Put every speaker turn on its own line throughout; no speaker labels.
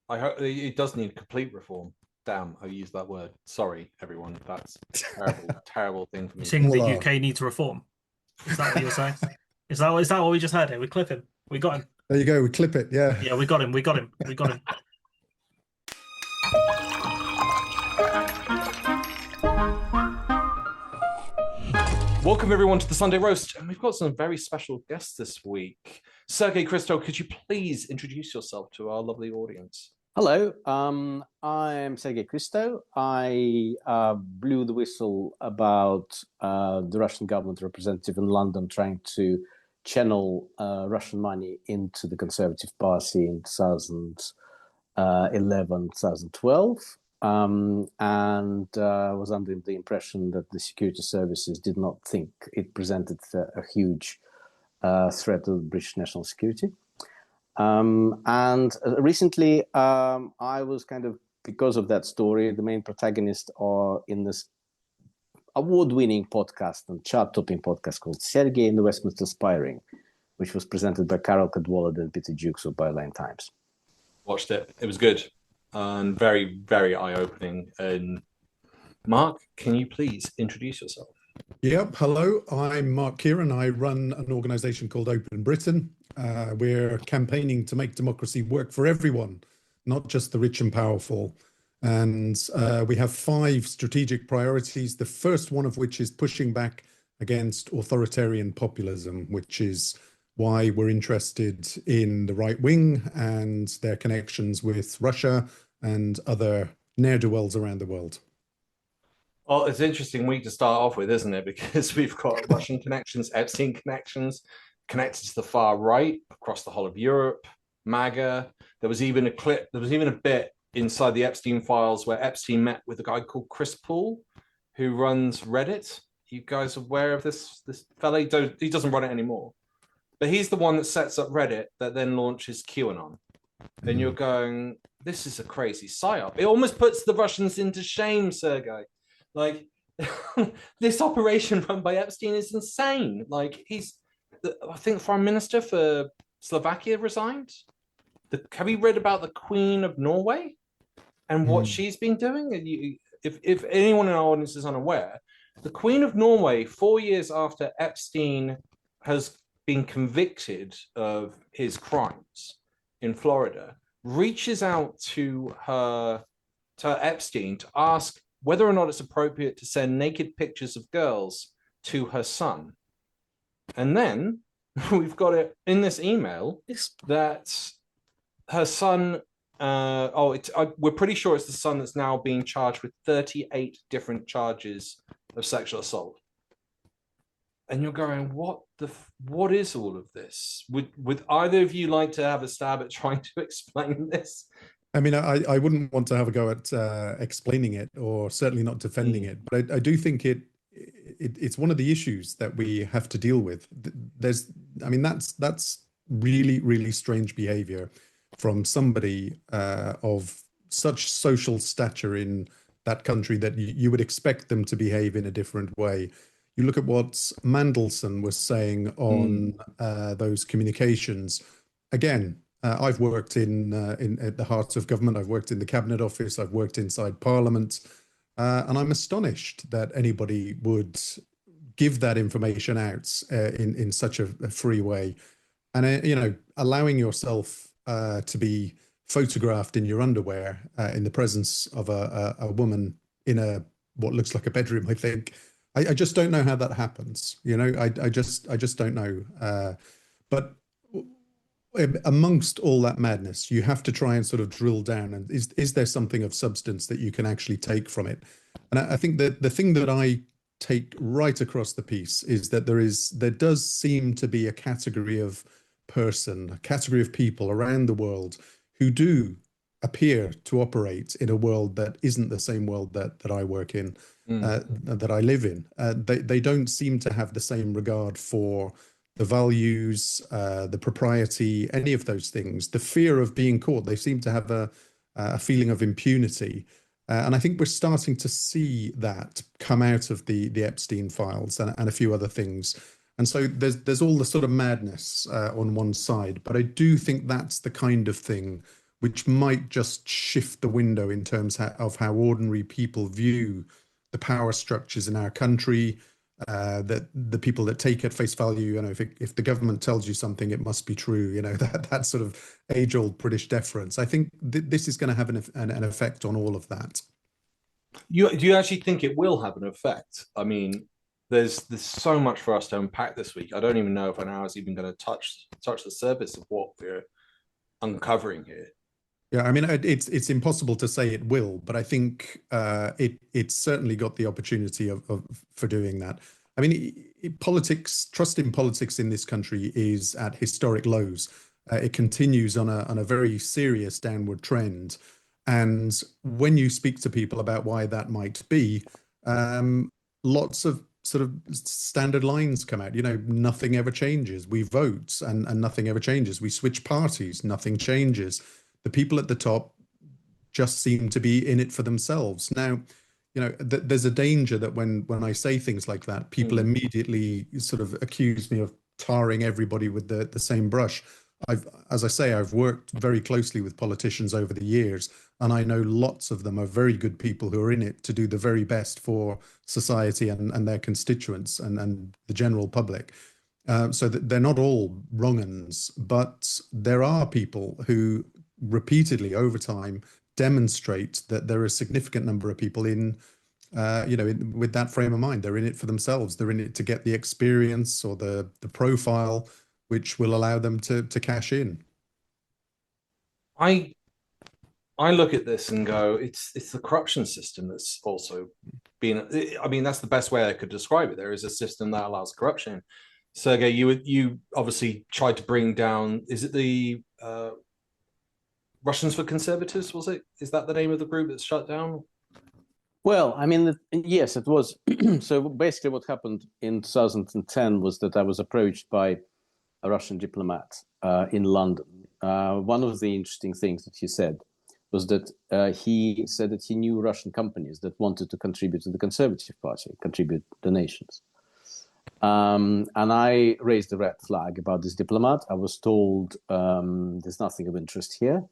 I hope it does need complete reform. Damn, I used that word. Sorry, everyone. That's a terrible, terrible thing for
You
me to
think the
say.
Voila.
UK needs reform? Is that what you're saying? Is that what we just heard here? We clip him. We got him.
There you go. We clip it. Yeah.
Yeah, we got him. We got him. We got him.
Welcome everyone to the Sunday Roast, and we've got some very special guests this week. Sergei Cristo, could you please introduce yourself to our lovely audience?
Hello, I'm Sergei Cristo. I blew the whistle about the Russian government representative in London trying to channel Russian money into the Conservative Party in 2011, 2012, and was under the impression that the security services did not think it presented a huge threat to British national security. And recently, I was because of that story, the main protagonist in this award-winning podcast and chart-topping podcast called Sergei and the Westminster Spy, which was presented by Carol Cadwallader and Peter Jukes of Byline Times.
Watched it. It was good and very, very eye-opening. And Mark, can you please introduce yourself?
Yep. Hello, I'm Mark Keiran. I run an organization called Open Britain. We're campaigning to make democracy work for everyone, not just the rich and powerful. And we have 5 strategic priorities, the first one of which is pushing back against authoritarian populism, which is why we're interested in the right wing and their connections with Russia and other ne'er-do-wells around the world.
Well, it's an interesting week to start off with, isn't it? Because we've got Russian connections, Epstein connections, connected to the far right across the whole of Europe, MAGA. There was even a bit inside the Epstein files where Epstein met with a guy called Chris Paul, who runs Reddit. You guys aware of this fella? He doesn't run it anymore. But he's the one that sets up Reddit that then launches QAnon. And you're going, this is a crazy psyop. It almost puts the Russians into shame, Sergei. Like, this operation run by Epstein is insane. Like, I think Prime Minister for Slovakia resigned. Have you read about the Queen of Norway and what she's been doing? And if anyone in our audience is unaware, the Queen of Norway, 4 years after Epstein has been convicted of his crimes in Florida, reaches out to Epstein to ask whether or not it's appropriate to send naked pictures of girls to her son. And then we've got it in this email that her son, we're pretty sure it's the son that's now being charged with 38 different charges of sexual assault. And you're going, what is all of this? Would either of you like to have a stab at trying to explain this?
I mean, I wouldn't want to have a go at explaining it, or certainly not defending it. But I do think it's one of the issues that we have to deal with. That's really, really strange behavior from somebody of such social stature in that country that you would expect them to behave in a different way. You look at what Mandelson was saying on those communications. Again, I've worked in at the heart of government. I've worked in the Cabinet Office. I've worked inside Parliament. And I'm astonished that anybody would give that information out in such a free way. And, allowing yourself to be photographed in your underwear in the presence of a woman in what looks like a bedroom, I think. I just don't know how that happens. I just don't know. But amongst all that madness, you have to try and sort of drill down. And is there something of substance that you can actually take from it? And I think that the thing that I take right across the piece is that there does seem to be a category of people around the world who do appear to operate in a world that isn't the same world that I work in, that I live in. They don't seem to have the same regard for the values, the propriety, any of those things, the fear of being caught. They seem to have a feeling of impunity. And I think we're starting to see that come out of the Epstein files and a few other things. And so there's all the sort of madness on one side, but I do think that's the kind of thing which might just shift the window in terms of how ordinary people view the power structures in our country. That the people that take at face value, if the government tells you something, it must be true. That sort of age-old British deference. I think this is going to have an effect on all of that.
Do you actually think it will have an effect? I mean, there's so much for us to unpack this week. I don't even know if an hour is even going to touch the surface of what we're uncovering here.
Yeah, I mean, it's impossible to say it will, but I think it's certainly got the opportunity for doing that. I mean, trust in politics in this country is at historic lows. It continues on a very serious downward trend. And when you speak to people about why that might be, lots of sort of standard lines come out. Nothing ever changes. We vote and nothing ever changes. We switch parties, nothing changes. The people at the top just seem to be in it for themselves. Now, there's a danger that when I say things like that, people immediately sort of accuse me of tarring everybody with the same brush. As I say, I've worked very closely with politicians over the years, and I know lots of them are very good people who are in it to do the very best for society and their constituents and the general public. So that they're not all wrong uns, but there are people who repeatedly over time demonstrate that there are a significant number of people with that frame of mind. They're in it for themselves. They're in it to get the experience or the profile which will allow them to cash in.
I look at this and go, it's the corruption system that's also been. I mean, that's the best way I could describe it. There is a system that allows corruption. Sergei, you obviously tried to bring down. Is it the Russians for Conservatives? Was it? Is that the name of the group that's shut down?
Well, I mean, yes, it was. So basically, what happened in 2010 was that I was approached by a Russian diplomat in London. One of the interesting things that he said was that he said that he knew Russian companies that wanted to contribute to the Conservative Party, contribute donations. And I raised the red flag about this diplomat. I was told there's nothing of interest here.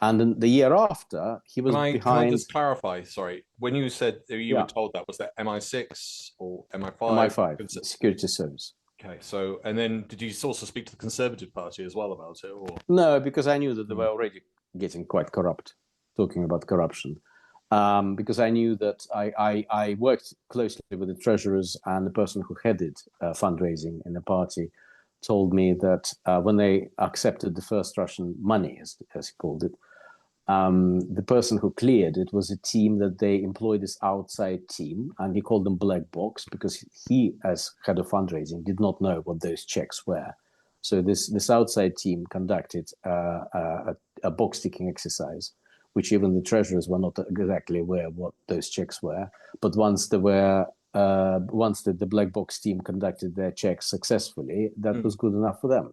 And then the year after, he was behind.
Can I just clarify? Sorry, when you said you were told that, was that MI6 or MI5?
MI5, Security Service.
Okay, so and then did you also speak to the Conservative Party as well about it? Or?
No, because I knew that they were already getting quite corrupt, talking about corruption. Because I knew that I worked closely with the treasurers, and the person who headed fundraising in the party told me that when they accepted the first Russian money, as he called it, the person who cleared it was a team that they employed, this outside team, and he called them black box because he, as head of fundraising, did not know what those checks were. So this outside team conducted a box ticking exercise, which even the treasurers were not exactly aware what those checks were. But once the black box team conducted their checks successfully, that was good enough for them.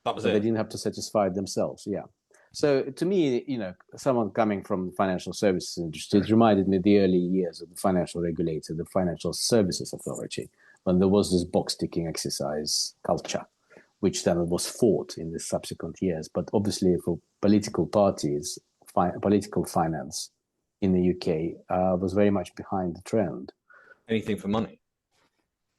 That was
it.
They
didn't have to satisfy themselves. Yeah. So to me, someone coming from the financial services industry, it reminded me of the early years of the financial regulator, the Financial Services Authority, when there was this box ticking exercise culture, which then was fought in the subsequent years. But obviously for political parties, political finance in the UK was very much behind the trend.
Anything for money.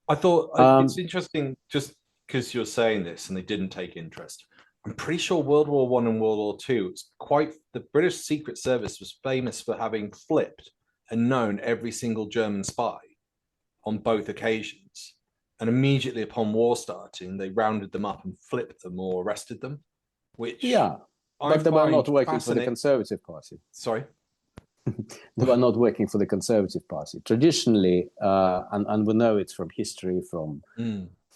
I thought it's interesting just because you're saying this and they didn't take interest. I'm pretty sure World War I and World War II, the British Secret Service was famous for having flipped and known every single German spy on both occasions. And immediately upon war starting, they rounded them up and flipped them or arrested them, which
but they were not working for the Conservative Party.
Sorry?
They were not working for the Conservative Party. Traditionally, and we know it's from history, from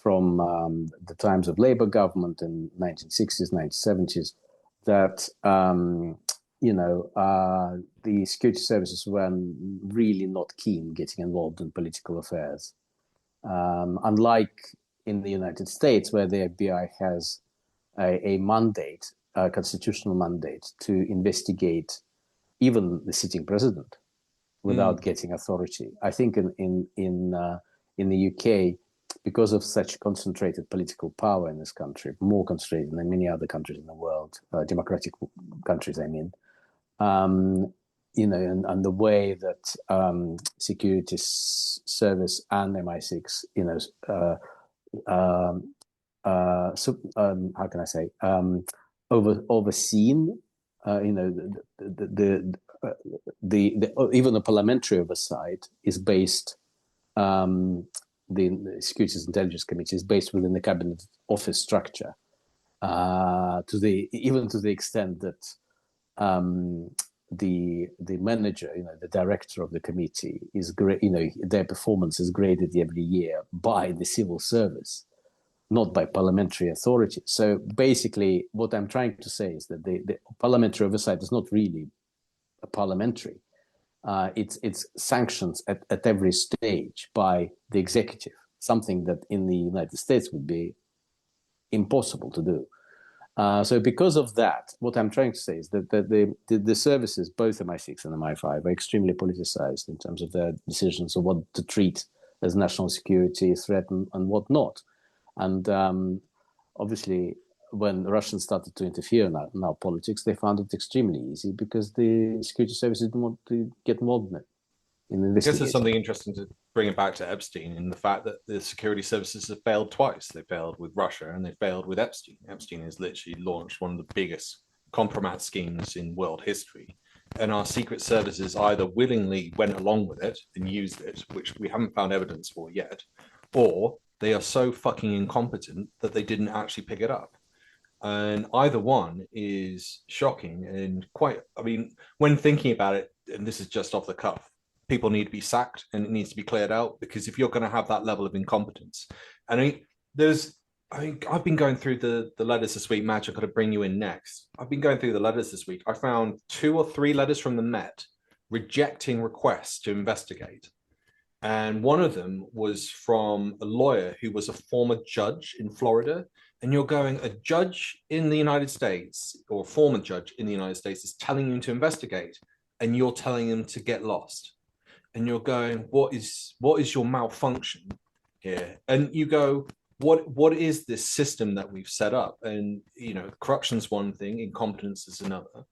the times of Labour government in 1960s, 1970s, that the security services were really not keen getting involved in political affairs. Unlike in the United States, where the FBI has a mandate, a constitutional mandate, to investigate even the sitting president without getting authority. I think in the UK, because of such concentrated political power in this country, more concentrated than many other countries in the world, democratic countries, I mean, and the way that security service and MI6, how can I say, overseen, even the parliamentary oversight is based. The Securities Intelligence Committee is based within the cabinet office structure, even to the extent that the manager, the director of the committee is great. Their performance is graded every year by the civil service, not by parliamentary authority. So basically, what I'm trying to say is that the parliamentary oversight is not really a parliamentary. It's sanctions at every stage by the executive, something that in the United States would be impossible to do. So because of that, what I'm trying to say is that the services, both MI6 and MI5, are extremely politicized in terms of their decisions of what to treat as national security threat and what not. And obviously, when the Russians started to interfere in our politics, they found it extremely easy because the security services didn't want to get involved in it.
I guess there's something interesting to bring it back to Epstein in the fact that the security services have failed twice. They failed with Russia and they failed with Epstein. Epstein has literally launched one of the biggest compromise schemes in world history. And our secret services either willingly went along with it and used it, which we haven't found evidence for yet, or they are so fucking incompetent that they didn't actually pick it up. And either one is shocking and when thinking about it, and this is just off the cuff, people need to be sacked and it needs to be cleared out, because if you're going to have that level of incompetence, I've been going through the letters this week. Madge, I got to bring you in next. I've been going through the letters this week. I found 2 or 3 letters from the Met rejecting requests to investigate. And one of them was from a lawyer who was a former judge in Florida. And you're going, a judge in the United States or a former judge in the United States is telling you to investigate, and you're telling him to get lost. And you're going, what is your malfunction here? And you go, what is this system that we've set up? And corruption's one thing, incompetence is another.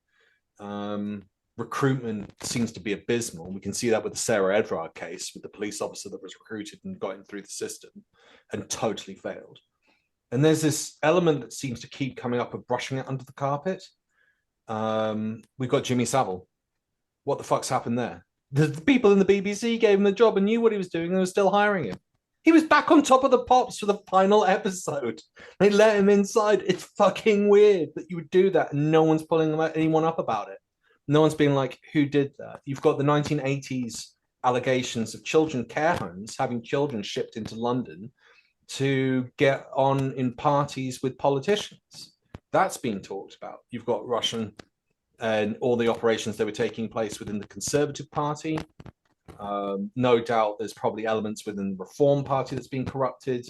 Recruitment seems to be abysmal. We can see that with the Sarah Edvard case, with the police officer that was recruited and got in through the system and totally failed. And there's this element that seems to keep coming up of brushing it under the carpet. We've got Jimmy Savile. What the fuck's happened there? The people in the BBC gave him the job and knew what he was doing and were still hiring him. He was back on top of the pops for the final episode. They let him inside. It's fucking weird that you would do that and no one's pulling anyone up about it. No one's being like, who did that? You've got the 1980s allegations of children care homes having children shipped into London to get on in parties with politicians. That's being talked about. You've got Russian and all the operations that were taking place within the Conservative Party. No doubt there's probably elements within the Reform Party that's been corrupted.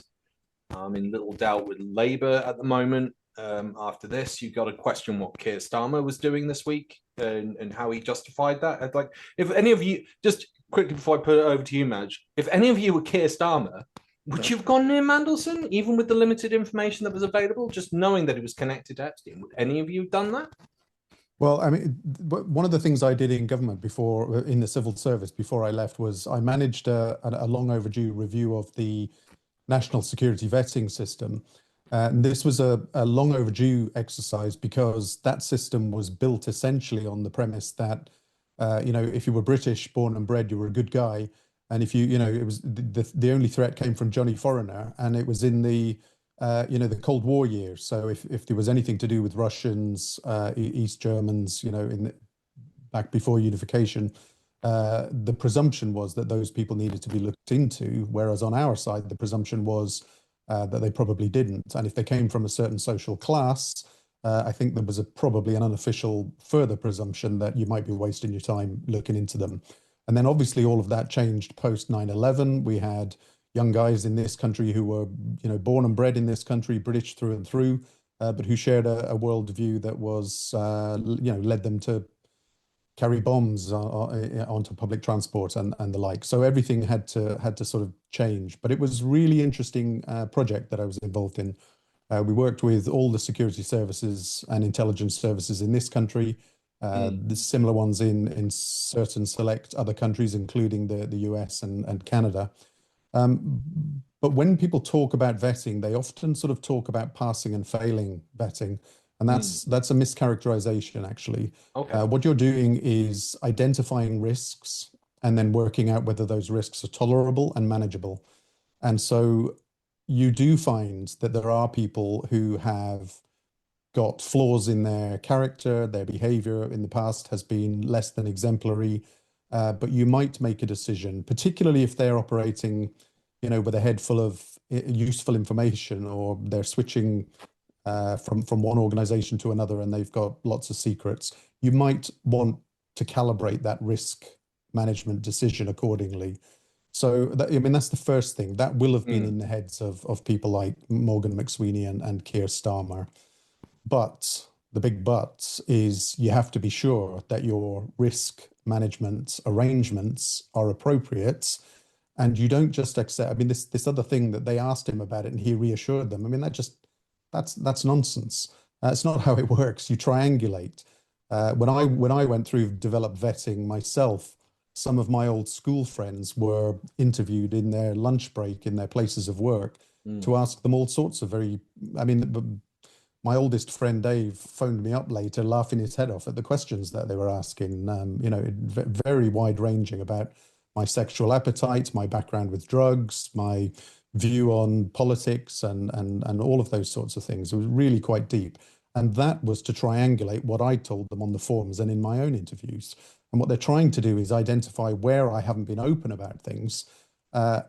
In little doubt with Labour at the moment. After this, you've got to question what Keir Starmer was doing this week and how he justified that. I'd like, if any of you, just quickly before I put it over to you, Madge, if any of you were Keir Starmer, would you have gone near Mandelson, even with the limited information that was available, just knowing that it was connected to Epstein? Would any of you have done that?
Well, I mean, one of the things I did in government in the civil service before I left was I managed a long overdue review of the national security vetting system. And this was a long overdue exercise because that system was built essentially on the premise that, if you were British, born and bred, you were a good guy. And if it was the only threat came from Johnny Foreigner, and it was in the Cold War years. So if there was anything to do with Russians, East Germans, back before unification, the presumption was that those people needed to be looked into. Whereas on our side, the presumption was that they probably didn't. And if they came from a certain social class, I think there was probably an unofficial further presumption that you might be wasting your time looking into them. And then obviously all of that changed post 9/11. We had young guys in this country who were, born and bred in this country, British through and through, but who shared a worldview that was, led them to carry bombs onto public transport and the like. So everything had to sort of change. But it was really interesting project that I was involved in. We worked with all the security services and intelligence services in this country, the similar ones in certain select other countries, including the US and Canada. But when people talk about vetting, they often sort of talk about passing and failing vetting. And that's a mischaracterization, actually.
Okay.
What you're doing is identifying risks and then working out whether those risks are tolerable and manageable. And so you do find that there are people who have got flaws in their character, their behavior in the past has been less than exemplary, but you might make a decision, particularly if they're operating, with a head full of useful information, or they're switching from one organization to another and they've got lots of secrets. You might want to calibrate that risk management decision accordingly. So that's the first thing that will have been in the heads of people like Morgan McSweeney and Keir Starmer. But the big but is you have to be sure that your risk management arrangements are appropriate, and you don't just accept. This other thing that they asked him about it, and he reassured them. That's nonsense. It's not how it works. You triangulate. When I went through developed vetting myself, some of my old school friends were interviewed in their lunch break in their places of work to ask them all sorts of my oldest friend Dave phoned me up later laughing his head off at the questions that they were asking, very wide ranging about my sexual appetite, my background with drugs, my view on politics and all of those sorts of things. It was really quite deep. And that was to triangulate what I told them on the forums and in my own interviews. And what they're trying to do is identify where I haven't been open about things,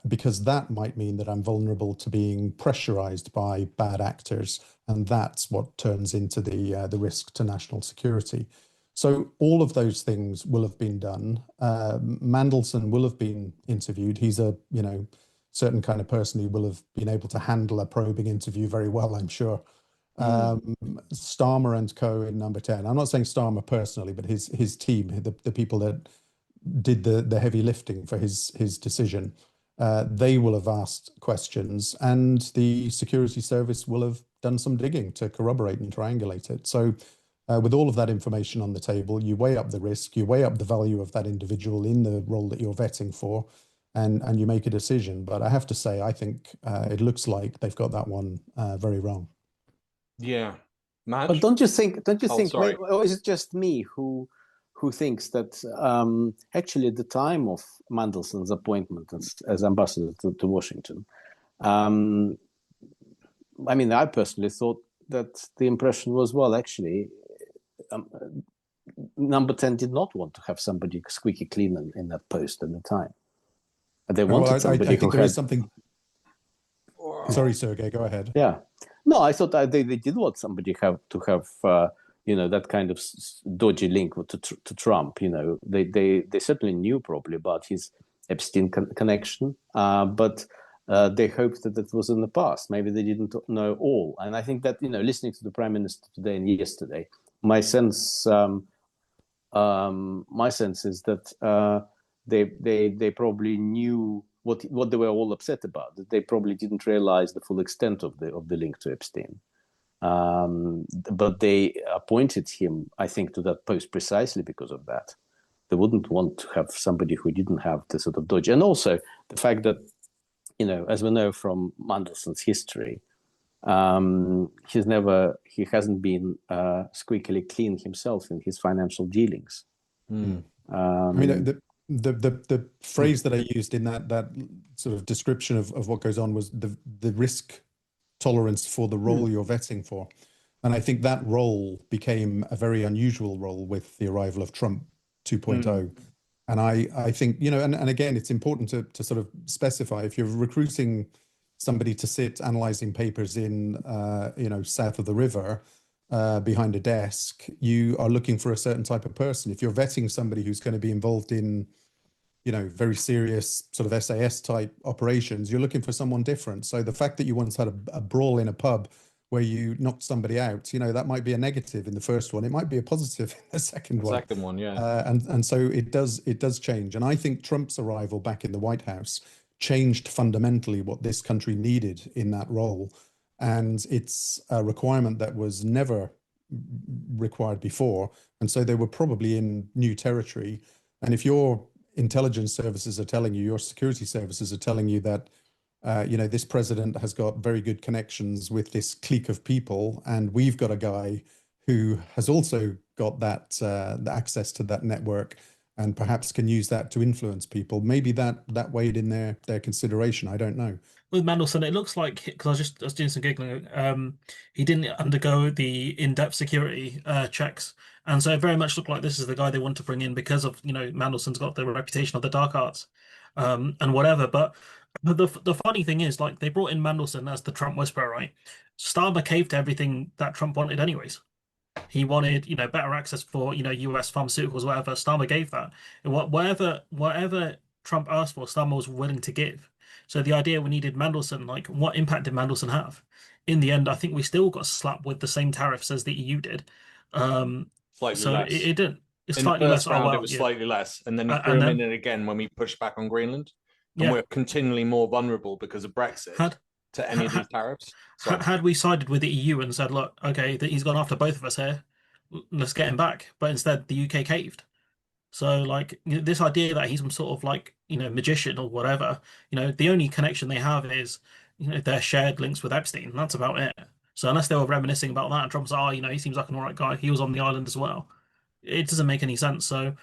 because that might mean that I'm vulnerable to being pressurized by bad actors. And that's what turns into the risk to national security. So all of those things will have been done. Mandelson will have been interviewed. He's a certain kind of person who will have been able to handle a probing interview very well, I'm sure. Starmer and co in number 10. I'm not saying Starmer personally, but his team, the people that did the heavy lifting for his decision, they will have asked questions, and the security service will have done some digging to corroborate and triangulate it. So with all of that information on the table, you weigh up the risk, you weigh up the value of that individual in the role that you're vetting for, and you make a decision. But I have to say, I think it looks like they've got that one very wrong.
Yeah. Madge?
But don't you think,
sorry.
or is it just me who thinks that actually at the time of Mandelson's appointment as ambassador to Washington, I personally thought that the impression was, well, actually, number 10 did not want to have somebody squeaky clean in that post at the time. They wanted somebody
I think there is something. Sorry, Sergei, go ahead.
Yeah. No, I thought they did want somebody to have that kind of dodgy link to Trump. They certainly knew probably about his Epstein connection, but they hoped that it was in the past. Maybe they didn't know all. And I think that listening to the Prime Minister today and yesterday, my sense is that they probably knew what they were all upset about. That they probably didn't realize the full extent of the link to Epstein. But they appointed him, I think, to that post precisely because of that. They wouldn't want to have somebody who didn't have the sort of dodge. And also the fact that, as we know from Mandelson's history, he hasn't been squeakily clean himself in his financial dealings.
The phrase that I used in that sort of description of what goes on was the risk tolerance for the role you're vetting for. And I think that role became a very unusual role with the arrival of Trump 2.0. And I think, and again, it's important to sort of specify, if you're recruiting somebody to sit analyzing papers in, south of the river behind a desk, you are looking for a certain type of person. If you're vetting somebody who's going to be involved in, very serious sort of SAS type operations, you're looking for someone different. So the fact that you once had a brawl in a pub where you knock somebody out, that might be a negative in the first one. It might be a positive in the second one.
Second one, yeah.
And so it does change. And I think Trump's arrival back in the White House changed fundamentally what this country needed in that role. And it's a requirement that was never required before. And so they were probably in new territory. And if your intelligence services are telling you, your security services are telling you that, this president has got very good connections with this clique of people, and we've got a guy who has also got that the access to that network and perhaps can use that to influence people. Maybe that weighed in their consideration. I don't know.
With Mandelson, it looks like, because I was doing some giggling, he didn't undergo the in-depth security checks, and so it very much looked like this is the guy they want to bring in because of Mandelson's got the reputation of the dark arts, and whatever. But the funny thing is, like, they brought in Mandelson as the Trump whisperer, right? Starmer caved to everything that Trump wanted, anyways. He wanted, better access for, US pharmaceuticals, whatever. Starmer gave that. And whatever Trump asked for, Starmer was willing to give. So the idea we needed Mandelson, like, what impact did Mandelson have? In the end, I think we still got slapped with the same tariffs as the EU did.
Slightly
so
less.
It didn't. It's
In
slightly
the first
less.
round,
Oh, well,
it was
yeah.
slightly less, and then he
And
threw him
then-
in again when we pushed back on Greenland, and
Yeah.
we're continually more vulnerable because of Brexit to any of these tariffs. So
Had we sided with the EU and said, look, okay, he's gone after both of us here, let's get him back. But instead, the UK caved. So, like, this idea that he's some sort of, like, magician or whatever, the only connection they have is, their shared links with Epstein. And that's about it. So unless they were reminiscing about that, and Trump's, he seems like an all right guy. He was on the island as well. It doesn't make any sense. So,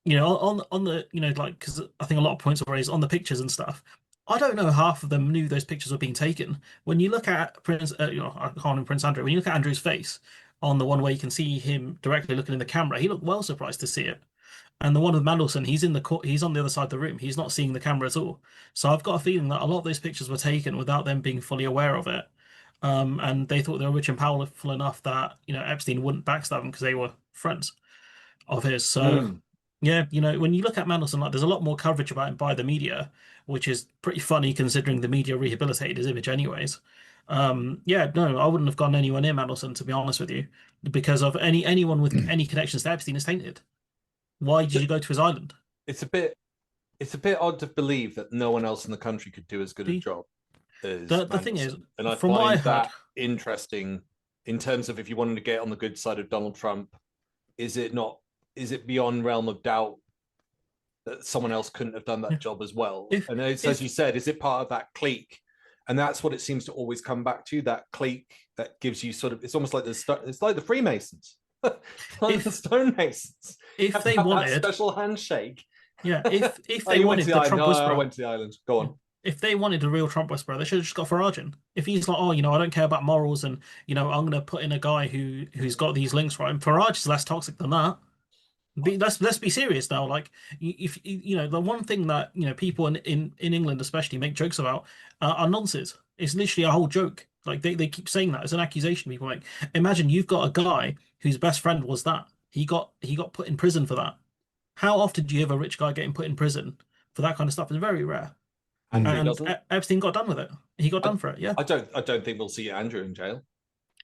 on the, like, because I think a lot of points were raised on the pictures and stuff. I don't know half of them knew those pictures were being taken. When you look at Prince, I call him Prince Andrew. When you look at Andrew's face on the one where you can see him directly looking in the camera, he looked well surprised to see it. And the one with Mandelson, he's on the other side of the room. He's not seeing the camera at all. So I've got a feeling that a lot of those pictures were taken without them being fully aware of it. And they thought they were rich and powerful enough that, Epstein wouldn't backstab them because they were friends of his. So yeah, when you look at Mandelson, like, there's a lot more coverage about him by the media, which is pretty funny considering the media rehabilitated his image anyways. Yeah, no, I wouldn't have gone anywhere near Mandelson, to be honest with you, because of anyone with any connections to Epstein is tainted. Why did you go to his island?
it's a bit odd to believe that no one else in the country could do as good a job as
The thing is,
Mandelson. And I
from what I
find that
heard-
interesting in terms of if you wanted to get on the good side of Donald Trump. Is it beyond realm of doubt that someone else couldn't have done that job as well? And it's, as you said, is it part of that clique? And that's what it seems to always come back to, that clique that gives you sort of, it's almost like it's like the Freemasons, like the Stonemasons.
If they wanted
that special handshake.
Yeah, if
Oh,
they
you
wanted
went to
the
the
Trump
island.
whisperer,
I went to the island. Go on.
if they wanted a real Trump whisperer, they should have just got Farage in. If he's like, I don't care about morals, and I'm going to put in a guy who's got these links, right? And Farage is less toxic than that. Let's be serious now. Like, if the one thing that people in England especially make jokes about are nonsense. It's literally a whole joke. Like, they keep saying that. It's an accusation people make. Imagine you've got a guy whose best friend was that. He got put in prison for that. How often do you have a rich guy getting put in prison for that kind of stuff? It's very rare. And Epstein got done with it. He got done for it. Yeah.
I don't think we'll see Andrew in jail.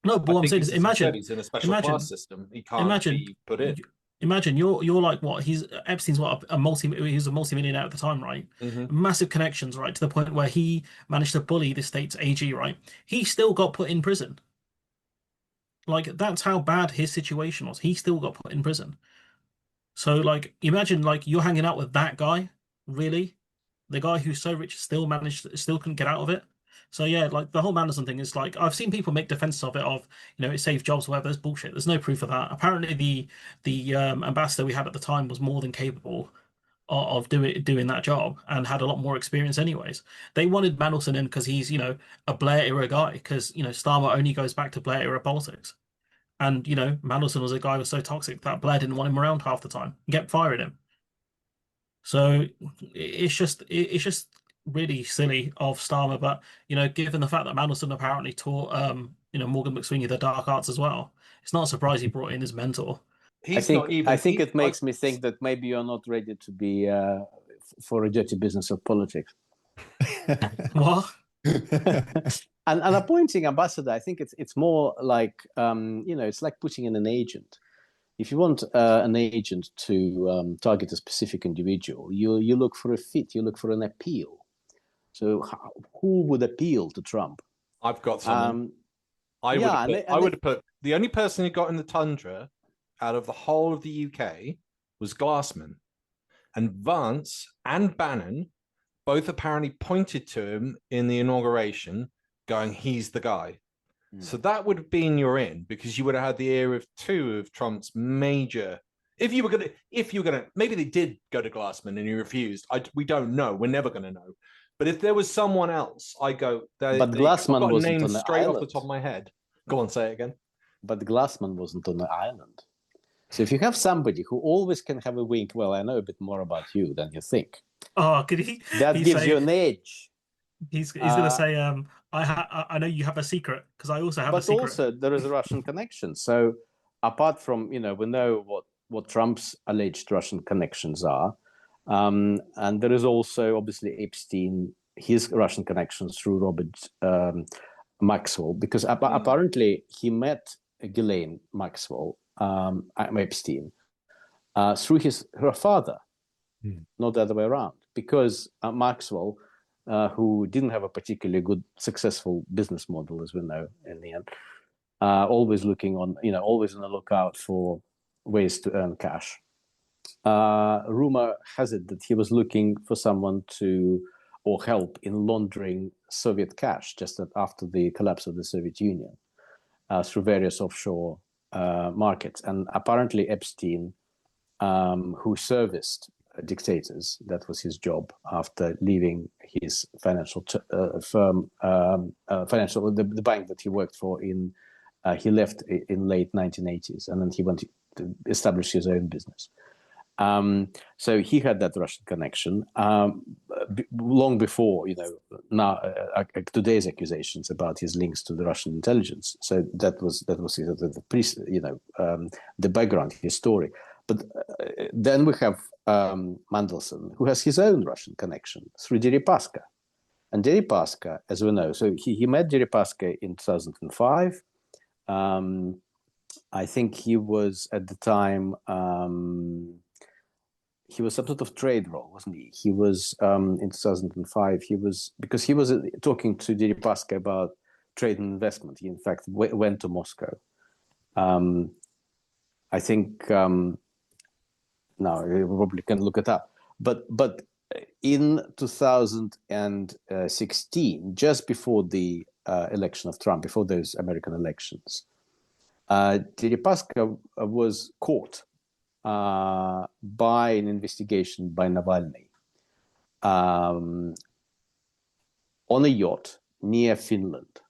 No, but what I'm saying is, imagine
he's in a special class system. He can't be put in.
Imagine you're like what Epstein's he was a multi-millionaire at the time, right? Massive connections, right, to the point where he managed to bully the state's AG, right? He still got put in prison. Like, that's how bad his situation was. He still got put in prison. So, like, imagine, like, you're hanging out with that guy, really? The guy who's so rich still couldn't get out of it. So yeah, like, the whole Mandelson thing is, like, I've seen people make defenses of it, of it saved jobs, whatever. There's bullshit. There's no proof of that. Apparently, the ambassador we had at the time was more than capable of doing that job and had a lot more experience. Anyways, they wanted Mandelson in because he's a Blair era guy. Because Starmer only goes back to Blair era politics, and Mandelson was a guy who was so toxic that Blair didn't want him around half the time. He kept firing him. So it's just really silly of Starmer, but given the fact that Mandelson apparently taught Morgan McSweeney the dark arts as well, it's not a surprise he brought in his mentor.
I think it makes me think that maybe you're not ready to be for a dirty business of politics.
What?
And appointing ambassador, I think it's more like it's like putting in an agent. If you want an agent to target a specific individual, you look for a fit, you look for an appeal. So who would appeal to Trump?
I've got someone. I would have put the only person who got in the tundra out of the whole of the UK was Glassman. And Vance and Bannon both apparently pointed to him in the inauguration, going, he's the guy. So that would have been your in, because you would have had the ear of two of Trump's major. If you were gonna, maybe they did go to Glassman and he refused. We don't know. We're never gonna know. But if there was someone else, I go.
But Glassman wasn't on the
straight
island.
Off the top of my head. Go on, say it again.
But Glassman wasn't on the island. So if you have somebody who always can have a wink, well, I know a bit more about you than you think.
Oh, could he?
That gives you an edge.
He's going to say, I know you have a secret, because I also have a secret. But
also there is a Russian connection. So apart from, we know what Trump's alleged Russian connections are. And there is also obviously Epstein, his Russian connections through Robert Maxwell, because apparently he met Ghislaine Maxwell, Epstein, through her father, not the other way around, because Maxwell, who didn't have a particularly good, successful business model, as we know in the end, always looking on, always on the lookout for ways to earn cash. Rumor has it that he was looking for someone or help in laundering Soviet cash just after the collapse of the Soviet Union through various offshore markets. And apparently Epstein, who serviced dictators, that was his job after leaving his financial firm, the bank that he worked for he left in late 1980s, and then he went to establish his own business. So he had that Russian connection long before, today's accusations about his links to the Russian intelligence. So that was the background, his story. But then we have Mandelson, who has his own Russian connection through Deripaska. And Deripaska, as we know, so he met Deripaska in 2005. I think he was at the time, he was some sort of trade role, wasn't he? He was, in 2005, because he was talking to Deripaska about trade and investment. He, in fact, went to Moscow. I think, now you probably can look it up. But in 2016, just before the election of Trump, before those American elections, Deripaska was caught by an investigation by Navalny on a yacht near Finland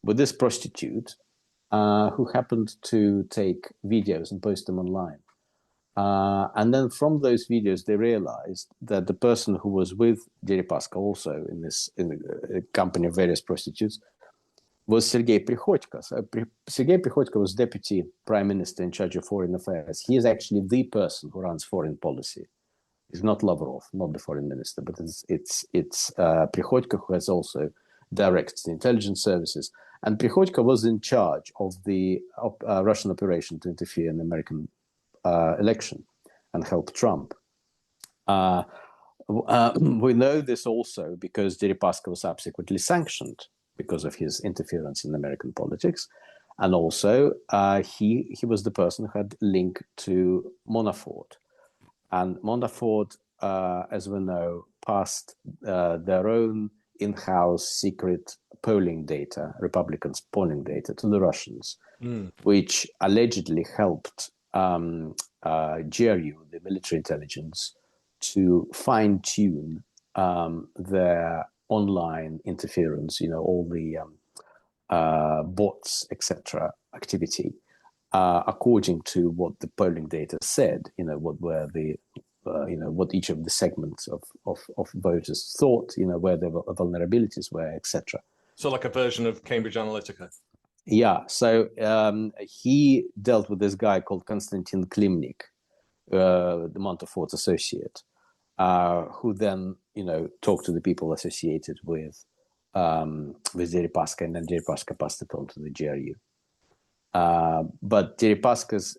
with this prostitute who happened to take videos and post them online. And then from those videos, they realized that the person who was with Deripaska, also in the company of various prostitutes, was Sergei Prihodko. So Sergei Prihodko was deputy prime minister in charge of foreign affairs. He is actually the person who runs foreign policy. It's not Lavrov, not the foreign minister, but it's Prihodko who has also directs the intelligence services. And Prihodko was in charge of the Russian operation to interfere in the American election and help Trump. We know this also because Deripaska was subsequently sanctioned because of his interference in American politics. And also, he was the person who had link to Manafort. And Manafort, as we know, passed their own in-house secret polling data, Republicans' polling data, to the Russians, which allegedly helped GRU, the military intelligence, to fine-tune their online interference, all the bots, etc. activity, according to what the polling data said, what were the, what each of the segments of voters thought, where the vulnerabilities were, etc.
So like a version of Cambridge Analytica.
Yeah, so he dealt with this guy called Konstantin Klimnik, the Manafort's associate, who then, talked to the people associated with with Deripaska, and then Deripaska passed it on to the GRU. But Deripaska's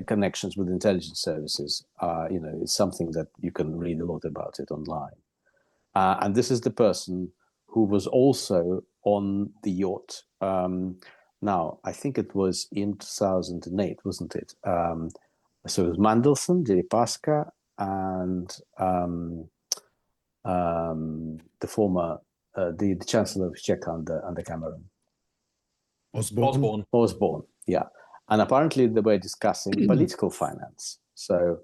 connections with intelligence services, is something that you can read a lot about it online. And this is the person who was also on the yacht. Now, I think it was in 2008, wasn't it? So it was Mandelson, Deripaska, and the former, the Chancellor of Czech under Cameron. Osborne, yeah. And apparently they were discussing political finance. So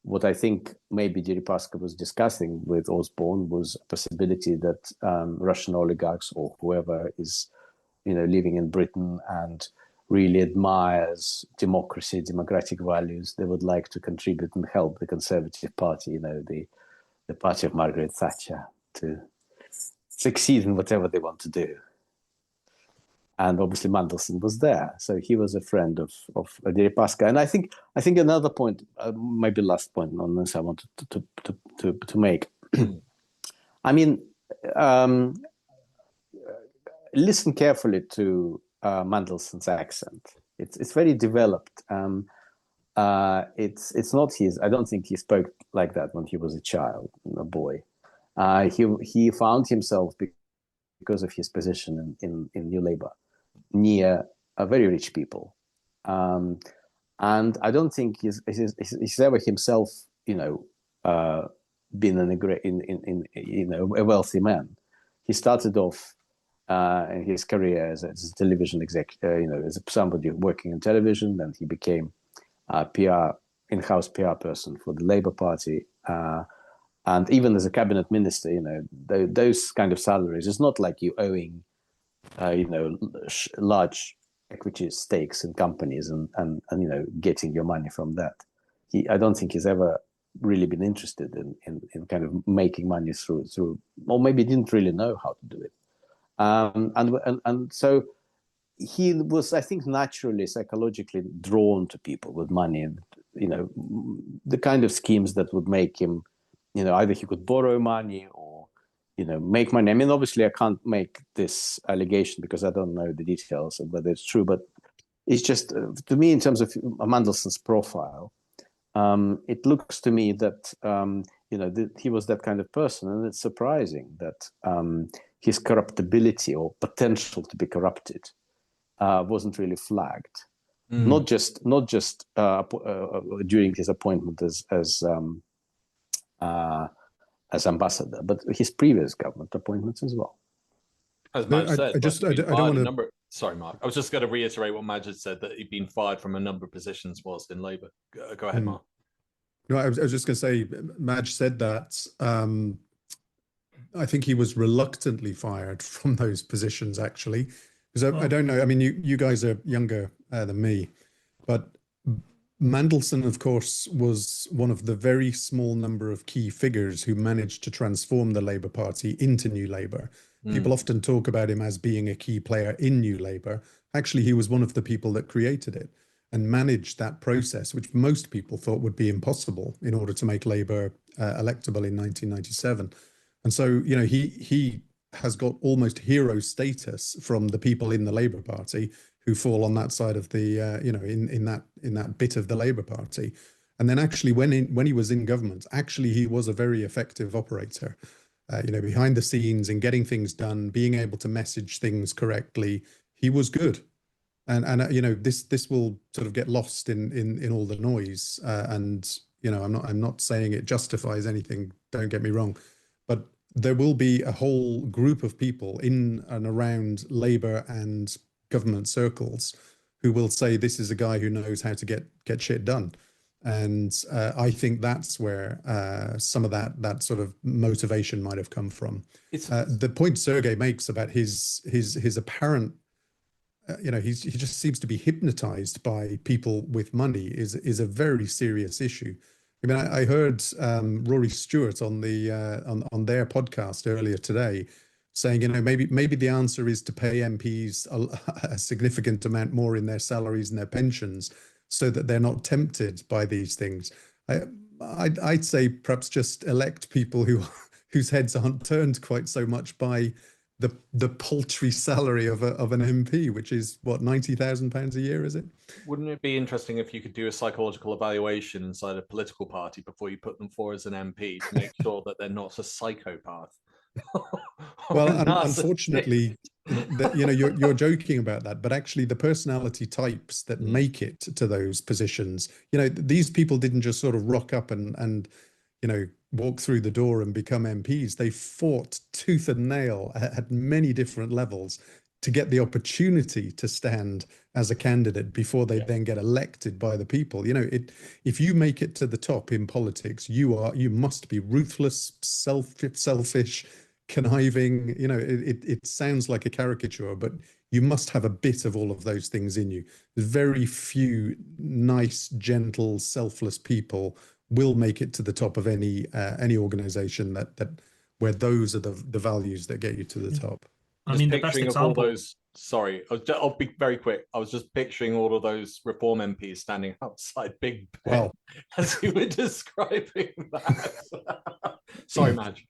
what I think maybe Deripaska was discussing with Osborne was a possibility that Russian oligarchs or whoever is, living in Britain and really admires democracy, democratic values, they would like to contribute and help the Conservative Party, the party of Margaret Thatcher, to succeed in whatever they want to do. And obviously Mandelson was there, so he was a friend of Deripaska. And I think another point, maybe last point on this, I wanted to make. I mean, listen carefully to Mandelson's accent. It's very developed. It's not his. I don't think he spoke like that when he was a boy. He found himself because of his position in New Labour near very rich people, and I don't think he's ever himself, been a wealthy man. He started off in his career as a television exec, as somebody working in television. Then he became a in-house PR person for the Labour Party, and even as a cabinet minister, those kind of salaries. It's not like you owing large equity stakes in companies and getting your money from that. I don't think he's ever really been interested in kind of making money through, or maybe didn't really know how to do it. And so he was, I think, naturally, psychologically drawn to people with money, and the kind of schemes that would make him, either he could borrow money or make money. I mean, obviously, I can't make this allegation because I don't know the details of whether it's true, but it's just, to me, in terms of Mandelson's profile, it looks to me that, he was that kind of person. And it's surprising that his corruptibility or potential to be corrupted wasn't really flagged. Not just during his appointment as ambassador, but his previous government appointments as well.
As Madge said,
I don't want to.
Sorry, Mark. I was just going to reiterate what Madge had said, that he'd been fired from a number of positions whilst in Labour. Go ahead, Mark.
No, I was just going to say, Madge said that. I think he was reluctantly fired from those positions, actually, because I don't know. I mean, you guys are younger than me, but Mandelson, of course, was one of the very small number of key figures who managed to transform the Labour Party into New Labour. People often talk about him as being a key player in New Labour. Actually, he was one of the people that created it and managed that process, which most people thought would be impossible in order to make Labour electable in 1997. And so, he has got almost hero status from the people in the Labour Party who fall on that side of the, in that bit of the Labour Party. And then actually when he was in government, actually he was a very effective operator, behind the scenes and getting things done, being able to message things correctly. He was good. And this will sort of get lost in all the noise. And I'm not saying it justifies anything, don't get me wrong, but there will be a whole group of people in and around Labour and government circles who will say this is a guy who knows how to get shit done. And I think that's where some of that sort of motivation might have come from. The point Sergei makes about his apparent, he just seems to be hypnotized by people with money is a very serious issue. I mean, I heard Rory Stewart on their podcast earlier today saying, maybe the answer is to pay MPs a significant amount more in their salaries and their pensions so that they're not tempted by these things. I'd say perhaps just elect people whose heads aren't turned quite so much by the paltry salary of an MP, which is what, £90,000 a year, is it?
Wouldn't it be interesting if you could do a psychological evaluation inside a political party before you put them forward as an MP to make sure that they're not a psychopath?
Well, unfortunately, you're joking about that, but actually the personality types that make it to those positions, these people didn't just sort of rock up and walk through the door and become MPs. They fought tooth and nail at many different levels to get the opportunity to stand as a candidate before they then get elected by the people. If you make it to the top in politics, you must be ruthless, selfish, conniving. It sounds like a caricature, but you must have a bit of all of those things in you. Very few nice, gentle, selfless people will make it to the top of any organization that where those are the values that get you to the top.
I mean, the best example.
Sorry, I'll be very quick. I was just picturing all of those Reform MPs standing outside Big Ben as you were describing that. Sorry, Madge.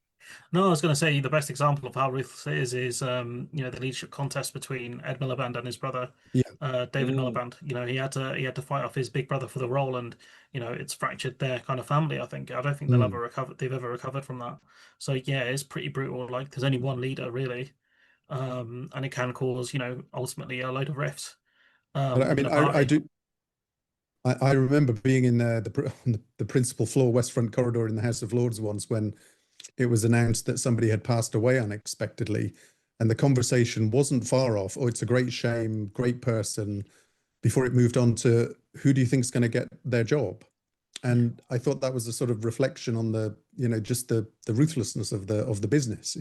No, I was going to say the best example of how ruthless it is the leadership contest between Ed Miliband and his brother, David Miliband. He had to fight off his big brother for the role, and it's fractured their kind of family. I don't think they'll ever recover. They've ever recovered from that. So yeah, it's pretty brutal. Like there's only one leader really, and it can cause ultimately a load of rifts.
I mean, I remember being in the principal floor West Front corridor in the House of Lords once when it was announced that somebody had passed away unexpectedly, and the conversation wasn't far off. Oh, it's a great shame, great person, before it moved on to who do you think is going to get their job? And I thought that was a sort of reflection on the, just the ruthlessness of the business,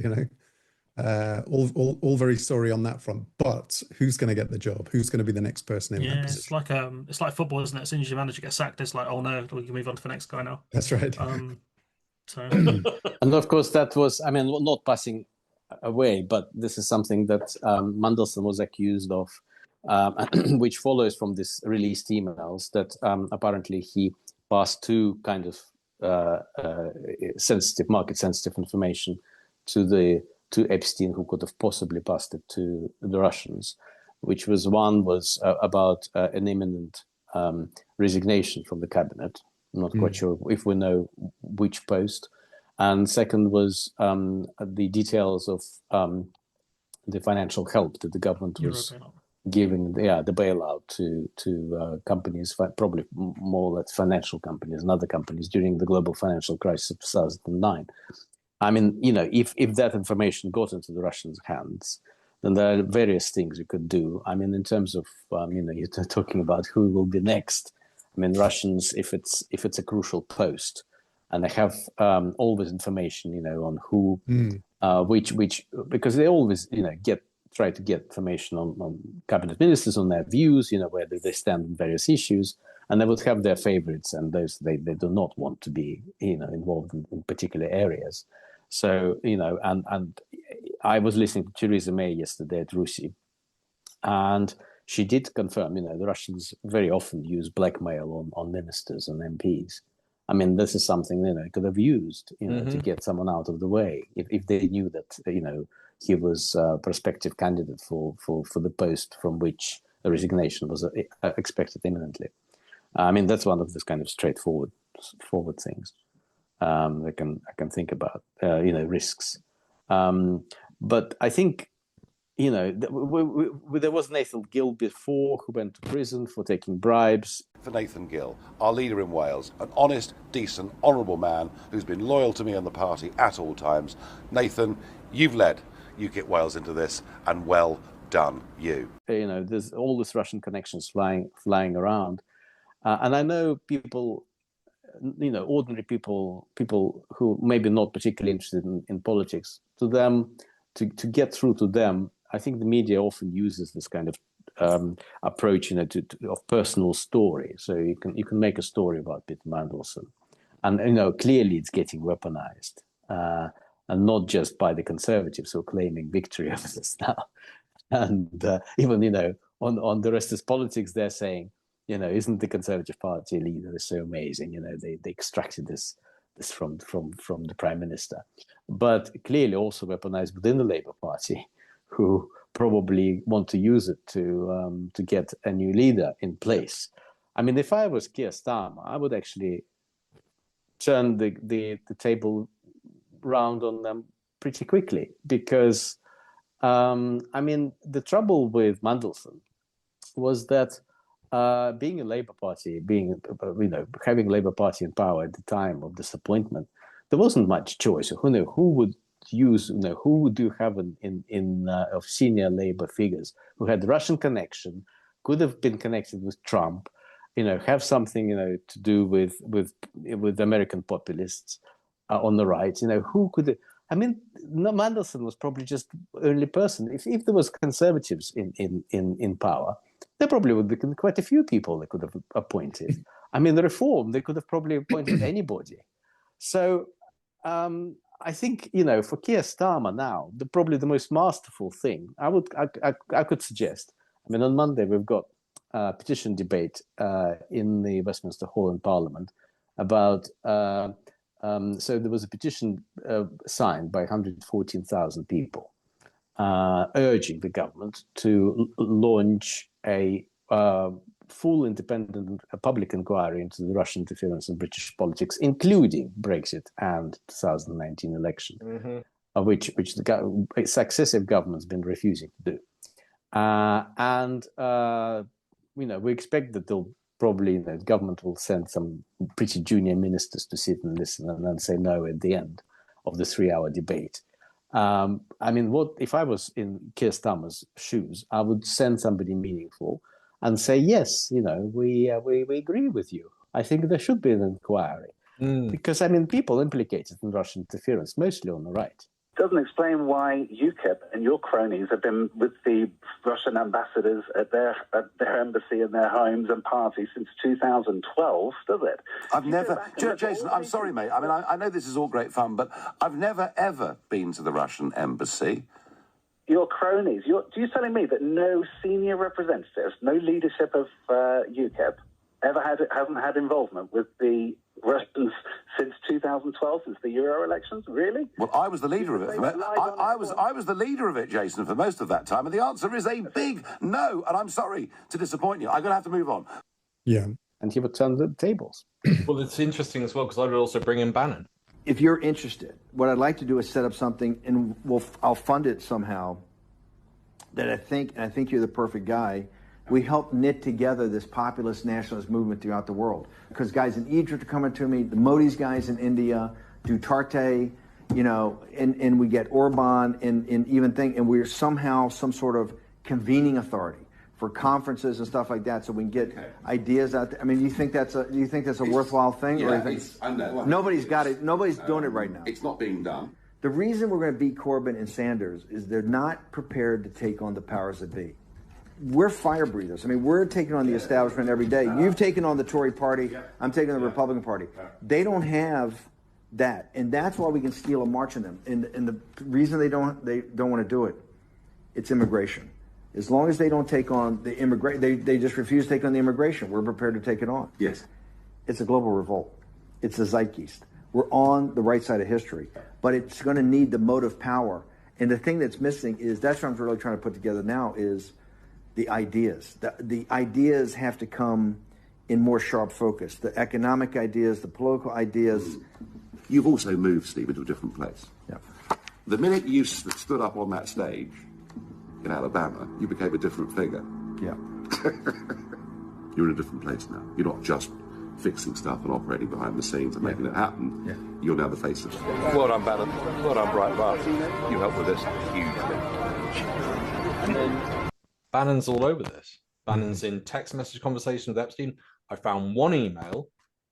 all very sorry on that front, but who's going to get the job? Who's going to be the next person in that position?
It's like football, isn't it? As soon as your manager gets sacked, it's like, oh no, we can move on to the next guy now.
That's right.
And of course, that was, not passing away, but this is something that Mandelson was accused of, which follows from this released emails that apparently he passed two kind of market-sensitive information to Epstein, who could have possibly passed it to the Russians, which was about an imminent resignation from the cabinet. I'm not quite sure if we know which post. And second was the details of the financial help that the government was giving, the bailout to companies, probably more or less financial companies and other companies during the global financial crisis of 2009. I mean, if that information got into the Russians' hands, then there are various things you could do. I mean, in terms of, you're talking about who will be next. I mean, Russians, if it's a crucial post, and they have all this information, on who, which, because they always, try to get information on cabinet ministers, on their views, where they stand on various issues, and they would have their favorites and those they do not want to be, involved in particular areas. So, and I was listening to Theresa May yesterday at RUSI, and she did confirm, the Russians very often use blackmail on ministers and MPs. I mean, this is something, they could have used, to get someone out of the way if they knew that, he was a prospective candidate for the post from which a resignation was expected imminently. I mean, that's one of those kind of straightforward things I can think about, risks. But I think, there was Nathan Gill before, who went to prison for taking bribes.
For Nathan Gill, our leader in Wales, an honest, decent, honourable man who's been loyal to me and the party at all times. Nathan, you've led UKIP Wales into this, and well done, you.
There's all these Russian connections flying around. And I know people, ordinary people who maybe not particularly interested in politics, to them, to get through to them, I think the media often uses this kind of approach, of personal story. So you can make a story about Peter Mandelson, and clearly it's getting weaponized, and not just by the Conservatives who are claiming victory over this now, and even on the rest of politics, they're saying, isn't the Conservative Party leader is so amazing? They extracted this from the Prime Minister, but clearly also weaponized within the Labour Party. who probably want to use it to get a new leader in place. I mean, if I was Keir Starmer, I would actually turn the table round on them pretty quickly, because I mean, the trouble with Mandelson was that being a Labour Party, having Labour Party in power at the time of this appointment, there wasn't much choice. Who would use, who would you have of senior Labour figures who had Russian connection, could have been connected with Trump, have something, to do with American populists on the right. Who could? I mean, Mandelson was probably just the only person. If there was conservatives in power, there probably would be quite a few people they could have appointed. I mean, the Reform, they could have probably appointed anybody. So I think, for Keir Starmer now, probably the most masterful thing I could suggest. I mean, on Monday we've got a petition debate in the Westminster Hall in Parliament about. So there was a petition signed by 114,000 people urging the government to launch a full independent public inquiry into the Russian interference in British politics, including Brexit and 2019 election, which the successive governments have been refusing to do. We expect that they'll probably, the government will send some pretty junior ministers to sit and listen and then say no at the end of the 3-hour debate. I mean, what if I was in Keir Starmer's shoes? I would send somebody meaningful and say, yes, we agree with you. I think there should be an inquiry. Because, I mean, people implicated in Russian interference, mostly on the right.
Doesn't explain why UKIP and your cronies have been with the Russian ambassadors at their embassy and their homes and parties since 2012, does it?
I've never, Jason, I'm sorry, mate. I mean, I know this is all great fun, but I've never, ever been to the Russian embassy.
Your cronies. You're telling me that no senior representatives, no leadership of UKIP hasn't had involvement with the Russians since 2012, since the Euro elections? Really?
Well, I was the leader of it. I was the leader of it, Jason, for most of that time, and the answer is a big no. And I'm sorry to disappoint you. I'm going to have to move on.
Yeah,
and he would turn the tables.
Well, it's interesting as well because I would also bring in Bannon.
If you're interested, what I'd like to do is set up something, and I'll fund it somehow. That I think you're the perfect guy. We help knit together this populist nationalist movement throughout the world. Because guys in Egypt are coming to me, the Modi's guys in India, Duterte, and we get Orban and even and we're somehow some sort of convening authority for conferences and stuff like that, so we can get ideas out there. I mean, do you think that's a worthwhile thing?
Yeah,
or nobody's got it. Nobody's doing it right now.
It's not being done.
The reason we're going to beat Corbyn and Sanders is they're not prepared to take on the powers that be. We're fire breathers. I mean, we're taking on the establishment every day. You've taken on the Tory party. I'm taking on the Republican party. They don't have that, and that's why we can steal a march in them. And the reason they don't want to do it, it's immigration. As long as they don't take on the they just refuse to take on the immigration. We're prepared to take it on.
Yes.
It's a global revolt. It's a zeitgeist. We're on the right side of history, but it's going to need the motive power. And the thing that's missing is, that's what I'm really trying to put together now, is the ideas. The ideas have to come in more sharp focus. The economic ideas, the political ideas.
You've also moved, Steve, into a different place.
Yeah.
The minute you stood up on that stage in Alabama, you became a different figure.
Yeah.
You're in a different place now. You're not just fixing stuff and operating behind the scenes and making it happen. Yeah. You're now the face of it. Well done, Bannon. Well done, Breitbart. You helped with this hugely.
Bannon's all over this. Bannon's in text message conversation with Epstein. I found one email.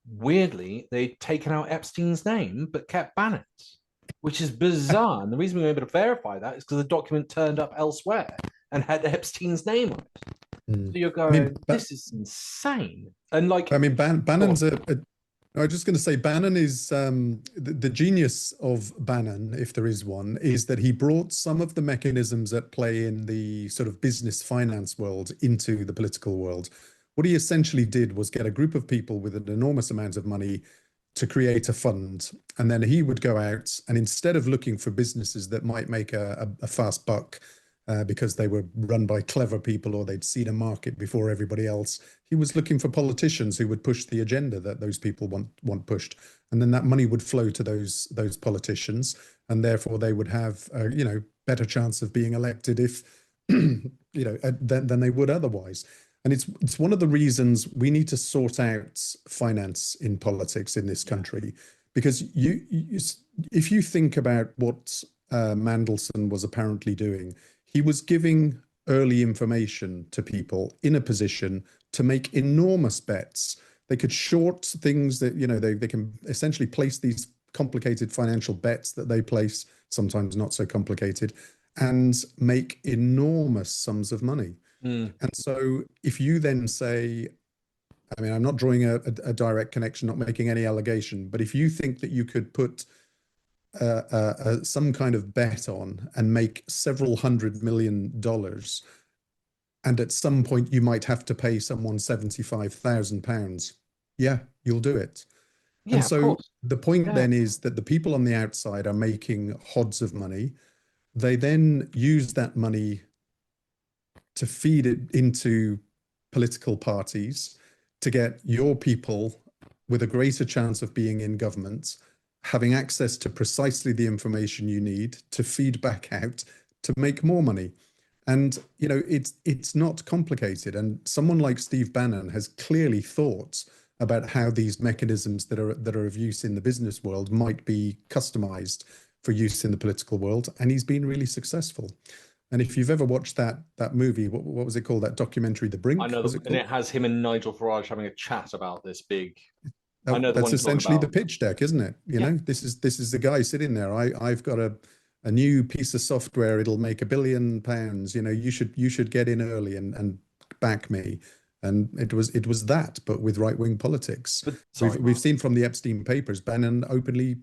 Weirdly, they'd taken out Epstein's name but kept Bannon's, which is bizarre. And the reason we were able to verify that is because the document turned up elsewhere and had Epstein's name on it. So you're going, this is insane. And
Bannon's I was just going to say, Bannon is the genius of Bannon, if there is one, is that he brought some of the mechanisms at play in the sort of business finance world into the political world. What he essentially did was get a group of people with an enormous amount of money to create a fund. And then he would go out and, instead of looking for businesses that might make a fast buck because they were run by clever people or they'd seen a market before everybody else. He was looking for politicians who would push the agenda that those people want pushed, and then that money would flow to those politicians, and therefore they would have better chance of being elected if than they would otherwise. And it's one of the reasons we need to sort out finance in politics in this country, because if you think about what Mandelson was apparently doing, he was giving early information to people in a position to make enormous bets. They could short things that, they can essentially place these complicated financial bets that they place, sometimes not so complicated, and make enormous sums of money. And so if you then say, I mean, I'm not drawing a direct connection, not making any allegation, but if you think that you could put some kind of bet on and make several $100 million, and at some point you might have to pay someone £75,000, yeah, you'll do it.
Yeah,
and so the point then is that the people on the outside are making hods of money. They then use that money to feed it into political parties to get your people with a greater chance of being in government, having access to precisely the information you need to feed back out to make more money. And, it's not complicated. And someone like Steve Bannon has clearly thought about how these mechanisms that are of use in the business world might be customized for use in the political world. And he's been really successful. And if you've ever watched that movie, what was it called? That documentary, The Brink?
I know, and it has him and Nigel Farage having a chat about this big. I know
that's essentially the pitch deck, isn't it? You know, this is the guy sitting there. I've got a new piece of software. It'll make £1 billion. You should get in early and back me. And it was that, but with right-wing politics. We've seen from the Epstein papers, Bannon openly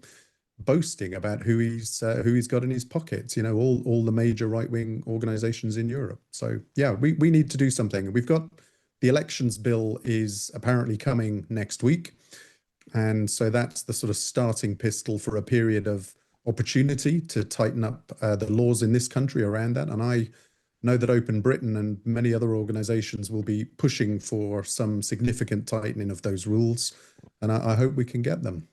boasting about who he's got in his pockets, all the major right-wing organizations in Europe. So yeah, we need to do something. We've got the elections bill is apparently coming next week, and so that's the sort of starting pistol for a period of opportunity to tighten up the laws in this country around that. And I know that Open Britain and many other organizations will be pushing for some significant tightening of those rules, and I hope we can get them.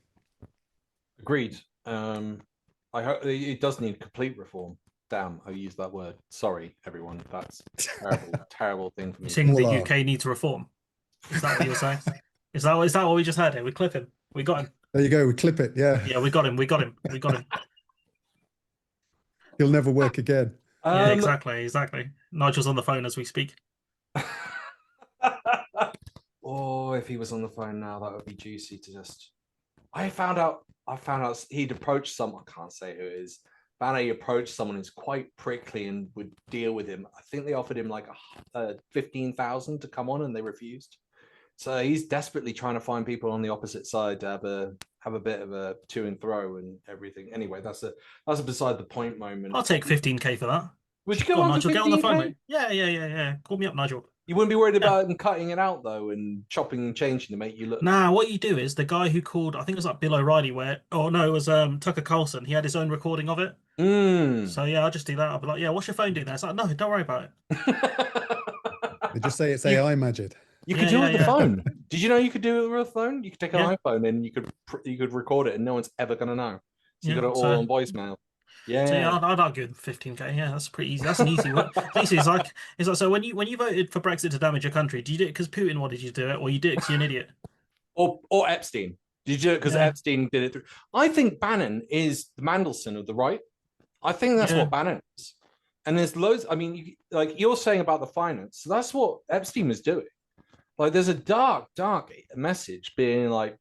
Agreed. I hope it does need complete reform. Damn, I used that word. Sorry, everyone. That's a terrible thing for me.
You think the UK needs reform? Is that what you're saying? Is that what we just heard here? We clip him. We got him.
There you go. We clip it. Yeah.
Yeah, we got him.
He'll never work again.
Yeah, exactly. Nigel's on the phone as we speak.
Oh, if he was on the phone now, that would be juicy to just. I found out he'd approached someone. I can't say who it is. Found out he approached someone who's quite prickly and would deal with him. I think they offered him like 15,000 to come on, and they refused. So he's desperately trying to find people on the opposite side to have a bit of a to and fro and everything. Anyway, that's a beside the point moment.
I'll take 15k for that.
Would you go on,
Nigel?
15K?
Get on the phone, mate. Yeah. Call me up, Nigel.
You wouldn't be worried about them cutting it out though and chopping and changing to make you look.
Nah, what you do is the guy who called, I think it was like Bill O'Reilly, it was Tucker Carlson. He had his own recording of it. So yeah, I'll just do that. I'll be like, yeah, what's your phone doing there? It's like, no, don't worry about it.
They just say it's AI magic.
You could do it with the phone. Did you know you could do it with a phone? You could take an iPhone and you could record it, and no one's ever gonna know. So you got it all on voicemail. Yeah.
So yeah, I'd argue 15k. Yeah, that's pretty easy. That's an easy one. Basically, it's like so when you voted for Brexit to damage your country, do you do it because Putin wanted you to do it, or you did it because you're an idiot?
Or Epstein? Did you do it because Epstein did it through? I think Bannon is the Mandelson of the right. I think that's what Bannon is. And there's loads. I mean, like you're saying about the finance, so that's what Epstein was doing. Like, there's a dark message being like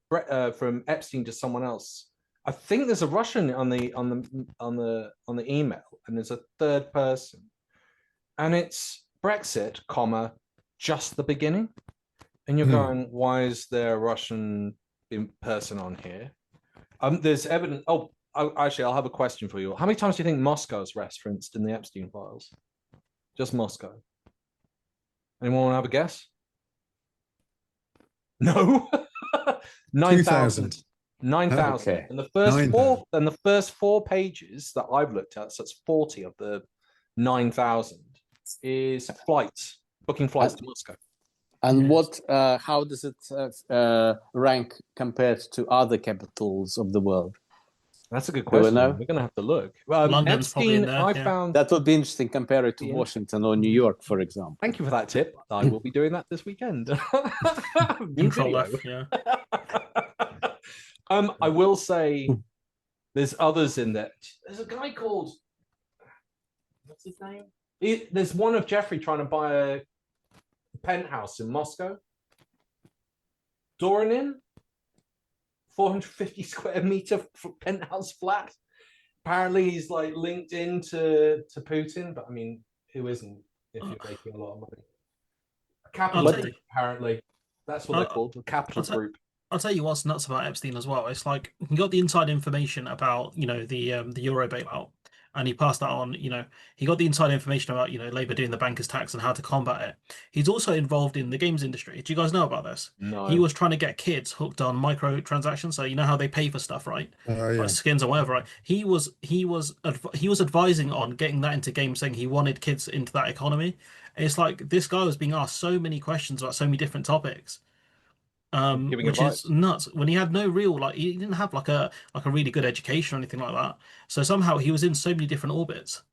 from Epstein to someone else. I think there's a Russian on the email, and there's a third person, and it's Brexit, just the beginning. And you're going, why is there a Russian person on here? There's evidence. Oh, actually, I'll have a question for you. How many times do you think Moscow's referenced in the Epstein files? Just Moscow. Anyone want to have a guess? No. 9,000. 9,000. Okay. And the first 4 pages that I've looked at, so it's 40 of the 9,000 is flights, booking flights to Moscow.
And how does it rank compared to other capitals of the world?
That's a good question.
know?
We're going to have to look.
London's probably in there.
I found
that would be interesting. Compare it to Washington or New York, for example.
Thank you for that tip. I will be doing that this weekend.
Control F, yeah.
I will say there's others in there. There's a guy called, what's his name? There's one of Jeffrey trying to buy a penthouse in Moscow. Doronin, 450 square meter penthouse flat. Apparently he's like linked into Putin, but I mean, who isn't if you're making a lot of money? Capital Group, apparently. That's what they're called, the Capital Group.
I'll tell you what's nuts about Epstein as well. It's like he got the inside information about, the Euro bailout, and he passed that on. He got the inside information about, Labour doing the banker's tax and how to combat it. He's also involved in the games industry. Do you guys know about this?
No.
He was trying to get kids hooked on microtransactions. So you know how they pay for stuff, right? Like skins or whatever, right? He was advising on getting that into games, saying he wanted kids into that economy. And it's like this guy was being asked so many questions about so many different topics. Which is nuts. When he had no real, he didn't have like a really good education or anything like that. So somehow he was in so many different orbits.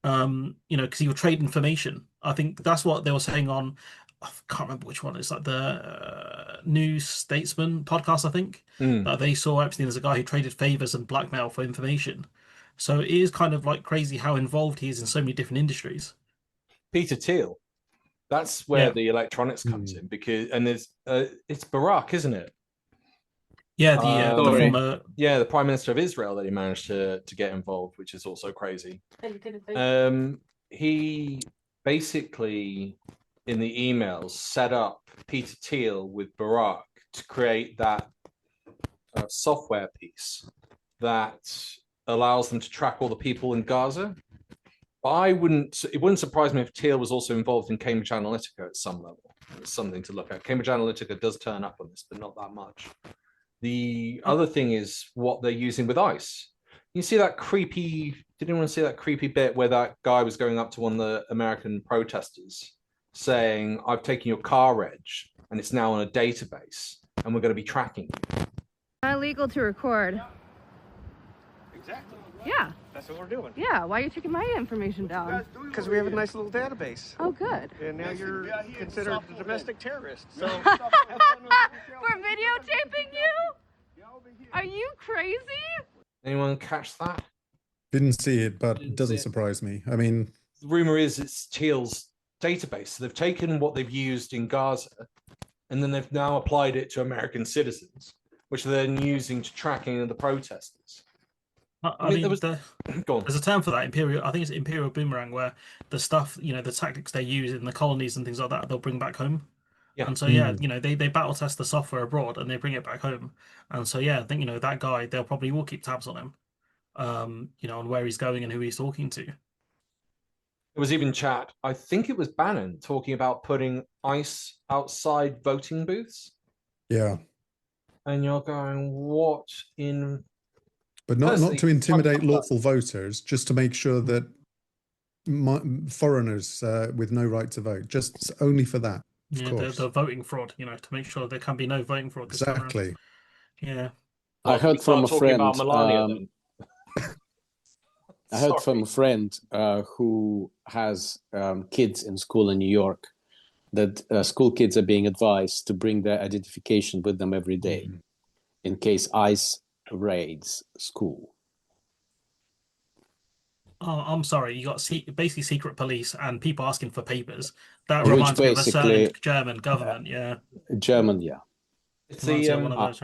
Because he would trade information. I think that's what they were saying on, I can't remember which one. It's like the New Statesman podcast, I think. That they saw Epstein as a guy who traded favors and blackmail for information. So it is kind of like crazy how involved he is in so many different industries.
Peter Thiel. That's where the electronics comes in there's it's Barack, isn't it?
Yeah, the former
the Prime Minister of Israel that he managed to get involved, which is also crazy. He basically in the emails set up Peter Thiel with Barack to create that software piece that allows them to track all the people in Gaza. It wouldn't surprise me if Thiel was also involved in Cambridge Analytica at some level. It's something to look at. Cambridge Analytica does turn up on this, but not that much. The other thing is what they're using with ICE. You see that creepy, did anyone see that creepy bit where that guy was going up to one of the American protesters saying, I've taken your car reg and it's now on a database and we're going to be tracking you.
Not illegal to record.
Exactly.
Yeah.
That's what we're doing.
Yeah, why are you taking my information down?
Because we have a nice little database.
Oh, good.
And now you're considered a domestic terrorist. So
We're videotaping you? Are you crazy?
Anyone catch that?
Didn't see it, but it doesn't surprise me. I mean,
the rumor is it's Thiel's database. So they've taken what they've used in Gaza and then they've now applied it to American citizens, which they're then using to tracking the protesters.
I mean, there's a term for that, imperial. I think it's imperial boomerang, where the stuff, the tactics they use in the colonies and things like that, they'll bring back home. Yeah. And so they battle test the software abroad and they bring it back home. And so I think that guy, they'll probably will keep tabs on him, on where he's going and who he's talking to.
There was even chat. I think it was Bannon talking about putting ICE outside voting booths.
Yeah.
And you're going, what in?
But not to intimidate lawful voters, just to make sure that foreigners with no right to vote, just only for that.
The voting fraud, to make sure there can be no voting fraud.
Exactly.
Yeah.
I heard from a friend. I heard from a friend who has kids in school in New York that school kids are being advised to bring their identification with them every day in case ICE raids school.
Oh, I'm sorry. You got basically secret police and people asking for papers. That reminds me of a certain German government.
German, yeah.
It's the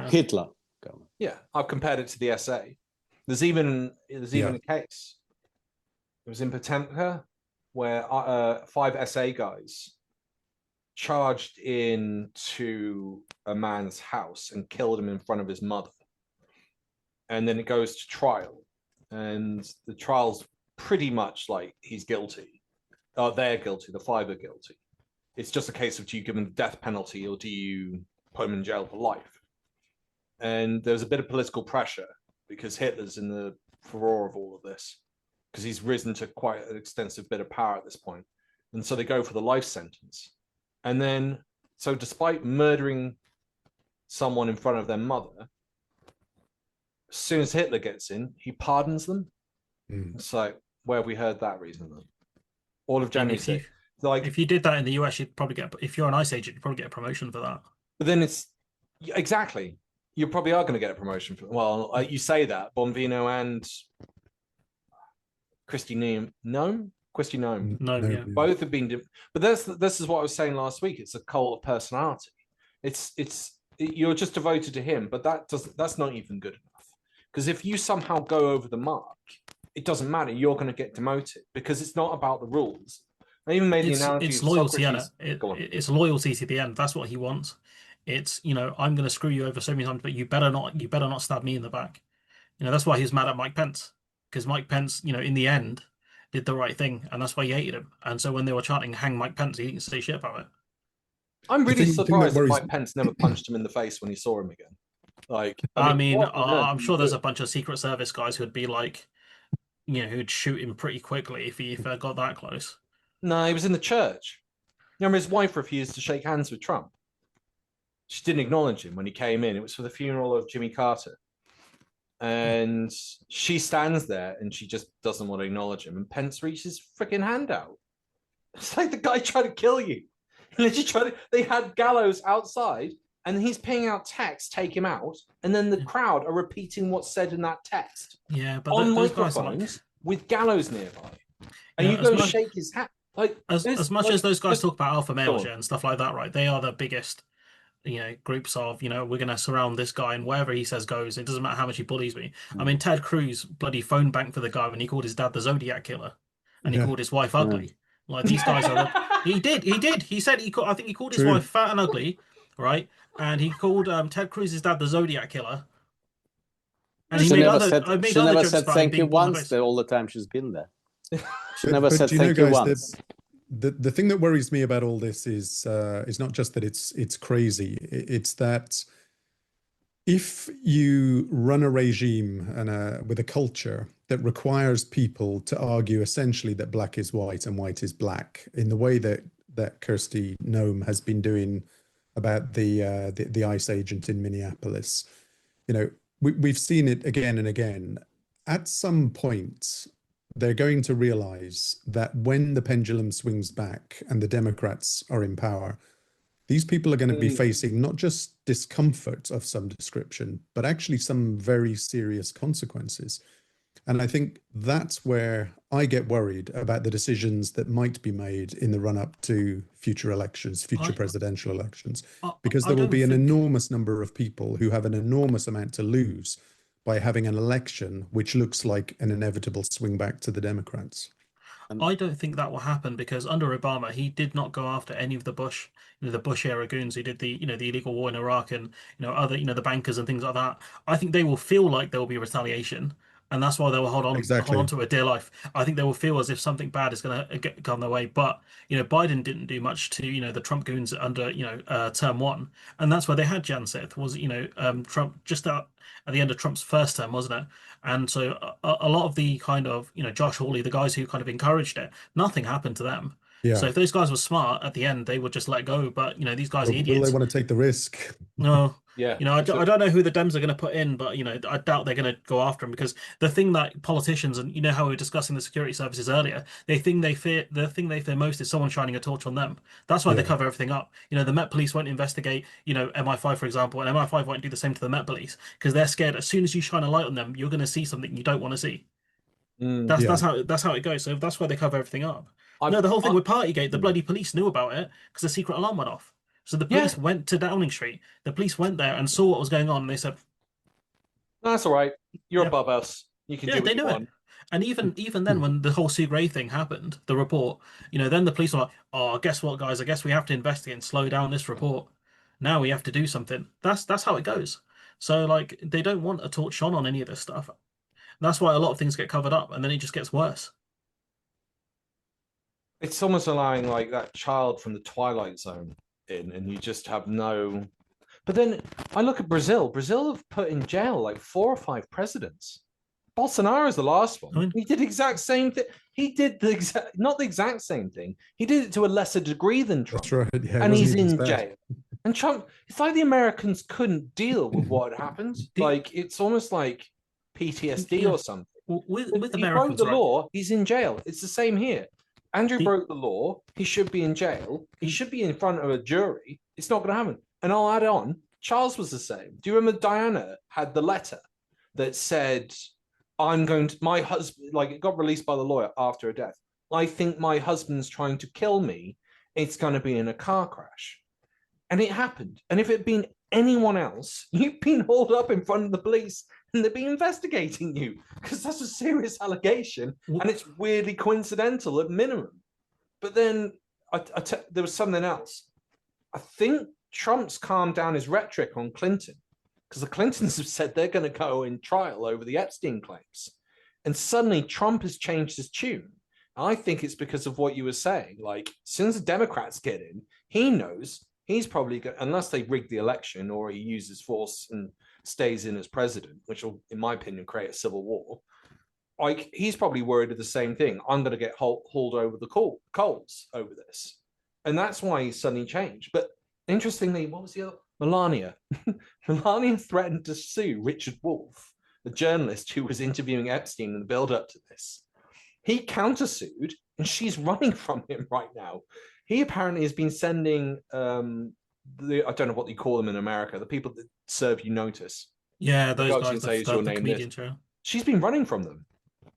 Hitler government.
Yeah, I've compared it to the SA. There's even a case. It was in Potemkin where 5 SA guys charged into a man's house and killed him in front of his mother. And then it goes to trial, and the trial's pretty much like he's guilty. They're guilty. The 5 are guilty. It's just a case of do you give him the death penalty or do you put him in jail for life? And there's a bit of political pressure because Hitler's in the furore of all of this. because he's risen to quite an extensive bit of power at this point. And so they go for the life sentence. And then, so despite murdering someone in front of their mother, as soon as Hitler gets in, he pardons them. It's like, where have we heard that recently? All of January 6th. Like,
if you did that in the US, you'd probably get, if you're an ICE agent, you'd probably get a promotion for that.
But then it's, exactly. You probably are going to get a promotion for, well, you say that, Bonvino and Christy Nome, both have been, but this is what I was saying last week. It's a cult of personality. You're just devoted to him, but that's not even good enough. Because if you somehow go over the mark, it doesn't matter. You're going to get demoted because it's not about the rules. I even made the analogy.
It's loyalty, it's loyalty to the end. That's what he wants. It's, you know, I'm going to screw you over so many times, but you better not stab me in the back. You know, that's why he was mad at Mike Pence, because Mike Pence, you know, in the end, did the right thing, and that's why he hated him. And so when they were chanting "Hang Mike Pence," he didn't say shit about it.
I'm really surprised that Mike Pence never punched him in the face when he saw him again. Like,
I mean, I'm sure there's a bunch of Secret Service guys who'd be like, you know, who'd shoot him pretty quickly if he got that close.
No, he was in the church. Remember, his wife refused to shake hands with Trump. She didn't acknowledge him when he came in. It was for the funeral of Jimmy Carter. And she stands there and she just doesn't want to acknowledge him. And Pence reaches his freaking hand out. It's like the guy tried to kill you. They had gallows outside and he's paying out text, take him out. And then the crowd are repeating what's said in that text.
Yeah, but
on
those
microphones
guys
with gallows nearby. And you go shake his hand. Like,
as much as those guys talk about alpha males and stuff like that, right? They are the biggest, you know, groups of, you know, we're going to surround this guy and wherever he says goes. It doesn't matter how much he bullies me. I mean, Ted Cruz bloody phone banked for the guy when he called his dad the Zodiac Killer, and he called his wife ugly. Like, these guys are. He did. He said I think he called his wife fat and ugly, right? And he called Ted Cruz's dad the Zodiac Killer. And
she never said thank you once all the time she's been there. She never said thank you once.
The thing that worries me about all this is not just that it's crazy. It's that if you run a regime and with a culture that requires people to argue essentially that black is white and white is black in the way that Kirsty Noem has been doing about the ICE agent in Minneapolis, you know, we've seen it again and again. At some point, they're going to realize that when the pendulum swings back and the Democrats are in power, these people are going to be facing not just discomfort of some description, but actually some very serious consequences. And I think that's where I get worried about the decisions that might be made in the run-up to future elections, future presidential elections, because there will be an enormous number of people who have an enormous amount to lose by having an election which looks like an inevitable swing back to the Democrats.
I don't think that will happen because under Obama, he did not go after any of the Bush, the Bush era goons who did the illegal war in Iraq and, other, the bankers and things like that. I think they will feel like there will be retaliation. And that's why they will hold on to a dear life. I think they will feel as if something bad is going to come their way. But, Biden didn't do much to, the Trump goons under, term one. And that's where they had Jan Sith was, Trump just at the end of Trump's first term, wasn't it? And so a lot of the kind of, Josh Hawley, the guys who kind of encouraged it, nothing happened to them. Yeah. So if those guys were smart at the end, they would just let go. But, these guys are idiots.
Will they want to take the risk?
No.
Yeah.
I don't know who the Dems are going to put in, but, I doubt they're going to go after him because the thing that politicians, and how we were discussing the security services earlier, the thing they fear most is someone shining a torch on them. That's why they cover everything up. The Met Police won't investigate, MI5, for example, and MI5 won't do the same to the Met Police because they're scared as soon as you shine a light on them, you're going to see something you don't want to see. That's how it goes. So that's why they cover everything up. The whole thing with Partygate, the bloody police knew about it because the secret alarm went off. So the police went to Downing Street. The police went there and saw what was going on, and they said,
"That's all right. You're above us. You can do what you want."
And even then, when the whole Sue Gray thing happened, the report, then the police were like, "Oh, guess what, guys? I guess we have to investigate and slow down this report. Now we have to do something." That's how it goes. So like they don't want a torch shone on any of this stuff. That's why a lot of things get covered up, and then it just gets worse.
It's almost allowing like that child from the Twilight Zone in, and you just have no. But then I look at Brazil. Brazil have put in jail like 4 or 5 presidents Bolsonaro is the last one.
I mean-
He did the exact same thing. He did not the exact same thing. He did it to a lesser degree than Trump.
That's right. Yeah, it
And
wasn't
he's
even as
in
bad.
jail. And Trump, it's like the Americans couldn't deal with what had happened. Like, it's almost like PTSD or something.
With
He broke
Americans,
the
right?
law, he's in jail. It's the same here. Andrew broke the law, he should be in jail. He should be in front of a jury. It's not going to happen. And I'll add on, Charles was the same. Do you remember Diana had the letter that said, my husband, like, it got released by the lawyer after her death. I think my husband's trying to kill me. It's going to be in a car crash. And it happened. And if it had been anyone else, you've been hauled up in front of the police and they'd be investigating you, because that's a serious allegation and it's weirdly coincidental at minimum. But then there was something else. I think Trump's calmed down his rhetoric on Clinton, because the Clintons have said they're going to go in trial over the Epstein claims. And suddenly Trump has changed his tune. I think it's because of what you were saying. Like, since the Democrats get in, he knows he's probably going, unless they rig the election or he uses force and stays in as president, which will, in my opinion, create a civil war. Like, he's probably worried of the same thing. I'm going to get hauled over the coals over this. And that's why he suddenly changed. But interestingly, what was the other? Melania. Melania threatened to sue Richard Wolff, the journalist who was interviewing Epstein in the build-up to this. He countersued, and she's running from him right now. He apparently has been sending I don't know what you call them in America, the people that serve you notice.
Yeah, those guys,
the
comedians. Yeah.
She's been running from them.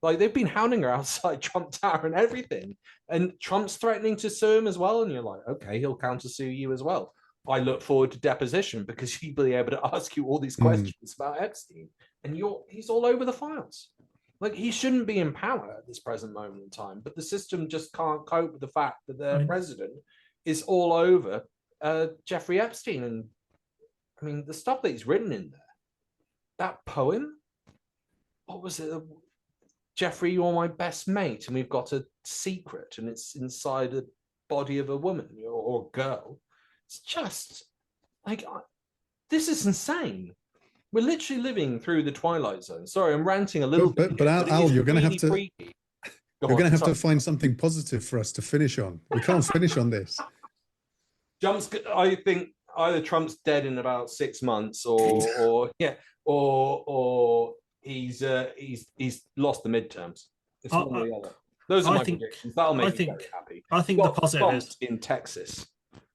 Like, they've been hounding her outside Trump Tower and everything. And Trump's threatening to sue him as well. And you're like, okay, he'll countersue you as well. I look forward to deposition, because he'll be able to ask you all these questions about Epstein. And he's all over the files. Like, he shouldn't be in power at this present moment in time, but the system just can't cope with the fact that their president is all over Jeffrey Epstein. And I mean, the stuff that he's written in there, that poem, what was it? Jeffrey, you're my best mate, and we've got a secret, and it's inside the body of a woman or a girl. It's just like, this is insane. We're literally living through the Twilight Zone. Sorry, I'm ranting a little bit.
But Al, you're going to have to.
Freaky.
You're going to have to find something positive for us to finish on. We can't finish on this.
I think either Trump's dead in about 6 months, or he's lost the midterms. It's one or the other. Those are my predictions. That'll make me very happy.
I think the positive is
in Texas.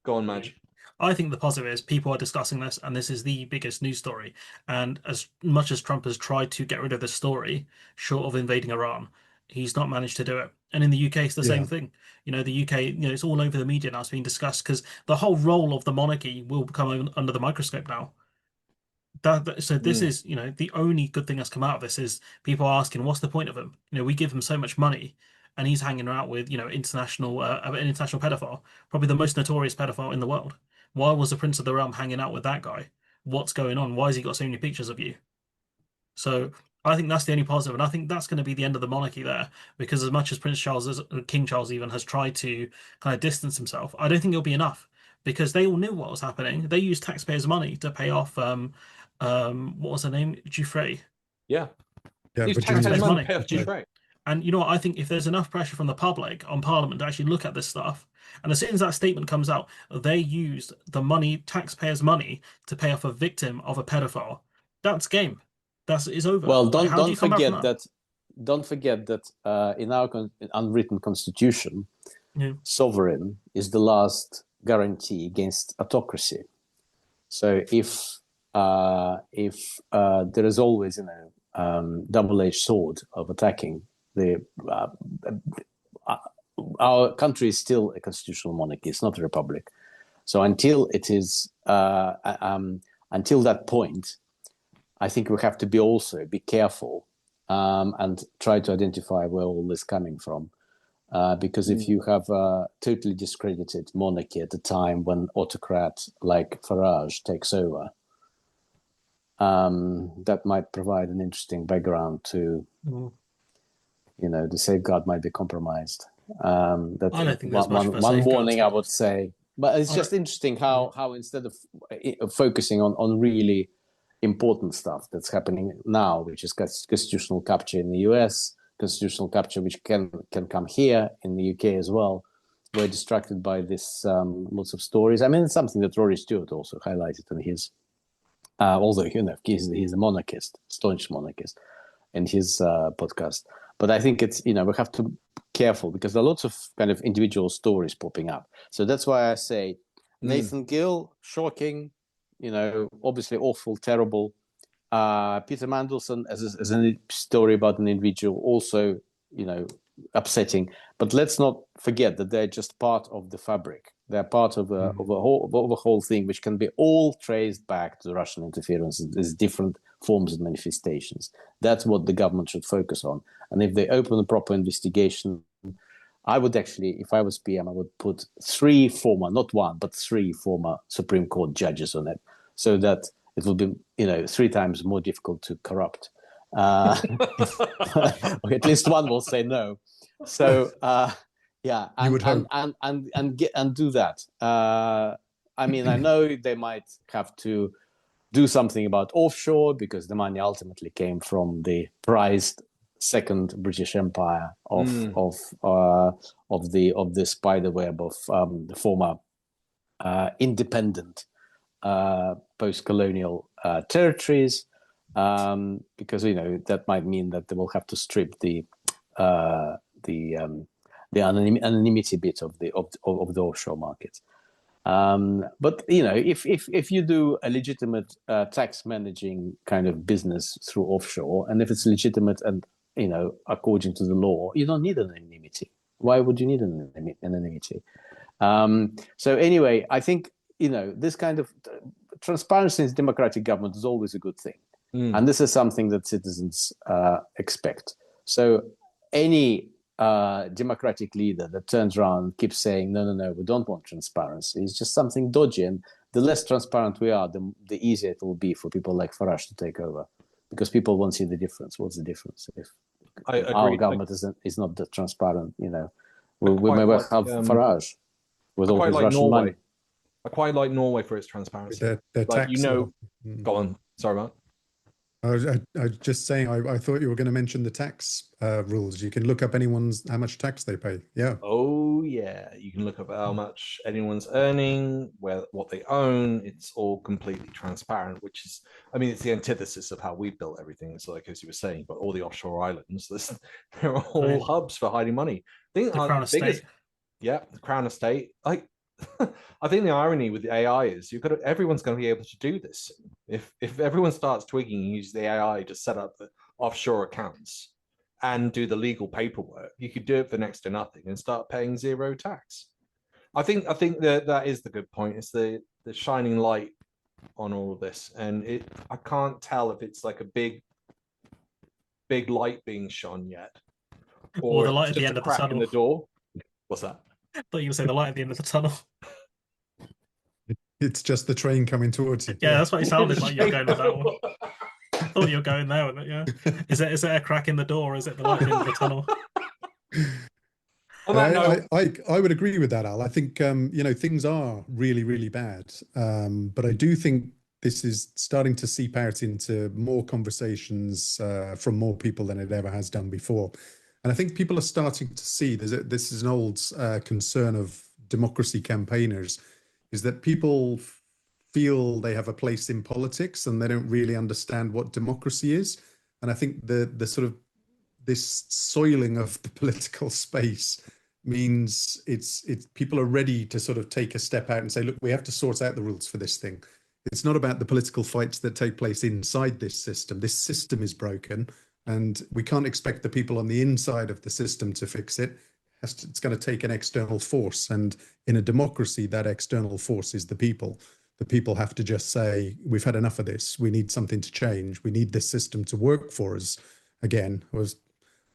Go on, Madge.
I think the positive is people are discussing this, and this is the biggest news story. And as much as Trump has tried to get rid of this story, short of invading Iran, he's not managed to do it. And in the UK, it's the same thing. You know, the UK, it's all over the media now. It's being discussed because the whole role of the monarchy will become under the microscope now. So this is, the only good thing that's come out of this is people are asking, what's the point of him? We give him so much money, and he's hanging out with, an international pedophile, probably the most notorious pedophile in the world. Why was the Prince of the Realm hanging out with that guy? What's going on? Why has he got so many pictures of you? So I think that's the only positive, and I think that's going to be the end of the monarchy there, because as much as King Charles even has tried to kind of distance himself, I don't think it'll be enough, because they all knew what was happening. They used taxpayers' money to pay off, what was her name? Giuffre.
Yeah.
Yeah,
taxpayers' money to pay off Giuffre.
And you know what? I think if there's enough pressure from the public on Parliament to actually look at this stuff, and as soon as that statement comes out, they used the money, taxpayers' money, to pay off a victim of a pedophile. That's game. It's over.
Well, don't forget that. Don't forget that in our unwritten constitution, sovereign is the last guarantee against autocracy. So if there is always double-edged sword of attacking our country is still a constitutional monarchy. It's not a republic. So until it is until that point, I think we have to be careful and try to identify where all this is coming from. Because if you have a totally discredited monarchy at the time when autocrat like Farage takes over, that might provide an interesting background to, the safeguard might be compromised.
I don't think there's much of a
one warning I would say, but it's just interesting how instead of focusing on really important stuff that's happening now, which is constitutional capture in the US, constitutional capture which can come here in the UK as well. We're distracted by this lots of stories. I mean, it's something that Rory Stewart also highlighted in his, although he's a monarchist, staunch monarchist, in his podcast. But I think it's, we have to be careful because there are lots of kind of individual stories popping up. So that's why I say Nathan Gill, shocking, obviously awful, terrible. Peter Mandelson as a story about an individual, also, upsetting. But let's not forget that they're just part of the fabric. They're part of a whole thing, which can be all traced back to the Russian interference. There's different forms and manifestations. That's what the government should focus on. And if they open a proper investigation, I would actually, if I was PM, I would put 3 former, not 1, but 3 former Supreme Court judges on it, so that it will be, 3 times more difficult to corrupt. Or at least one will say no. So, yeah, and do that. I mean, I know they might have to do something about offshore because the money ultimately came from the prized second British Empire of the spider web of the former independent post-colonial territories, because that might mean that they will have to strip the anonymity bit of the offshore market. But if you do a legitimate tax managing kind of business through offshore, and if it's legitimate and according to the law, you don't need anonymity. Why would you need anonymity? So anyway, I think this kind of transparency in democratic government is always a good thing, and this is something that citizens expect. So any democratic leader that turns around and keeps saying no, we don't want transparency, it's just something dodgy. And the less transparent we are, the easier it will be for people like Farage to take over, because people won't see the difference. What's the difference if our government is not that transparent? We may well have Farage with all his Russian money.
I quite like Norway for its transparency.
Their tax
go on. Sorry, Mark.
I was just saying, I thought you were going to mention the tax rules. You can look up how much tax they pay. Yeah.
Oh, yeah. You can look up how much anyone's earning, what they own. It's all completely transparent, which is, it's the antithesis of how we built everything. It's like, as you were saying, but all the offshore islands, they're all hubs for hiding money.
The Crown Estate.
Yeah, the Crown Estate. I think the irony with the AI is everyone's going to be able to do this. If everyone starts twigging and use the AI to set up the offshore accounts and do the legal paperwork, you could do it for next to nothing and start paying zero tax. I think that is the good point. It's the shining light on all of this, and I can't tell if it's like a big light being shone yet,
or the light at the end of the tunnel.
In the door. What's that?
I thought you were saying the light at the end of the tunnel.
It's just the train coming towards you.
Yeah, that's what it sounded like. You're going with that one. I thought you were going there with it. Yeah. Is it a crack in the door, or is it the light at the end of the tunnel?
I would agree with that, Al. I think things are really, really bad, but I do think this is starting to seep out into more conversations from more people than it ever has done before. And I think people are starting to see this is an old concern of democracy campaigners, is that people feel they have a place in politics and they don't really understand what democracy is. And I think the sort of this soiling of the political space means it's people are ready to sort of take a step out and say, look, we have to sort out the rules for this thing. It's not about the political fights that take place inside this system. This system is broken, and we can't expect the people on the inside of the system to fix it. It's going to take an external force. And in a democracy, that external force is the people. The people have to just say, we've had enough of this. We need something to change. We need this system to work for us again. I was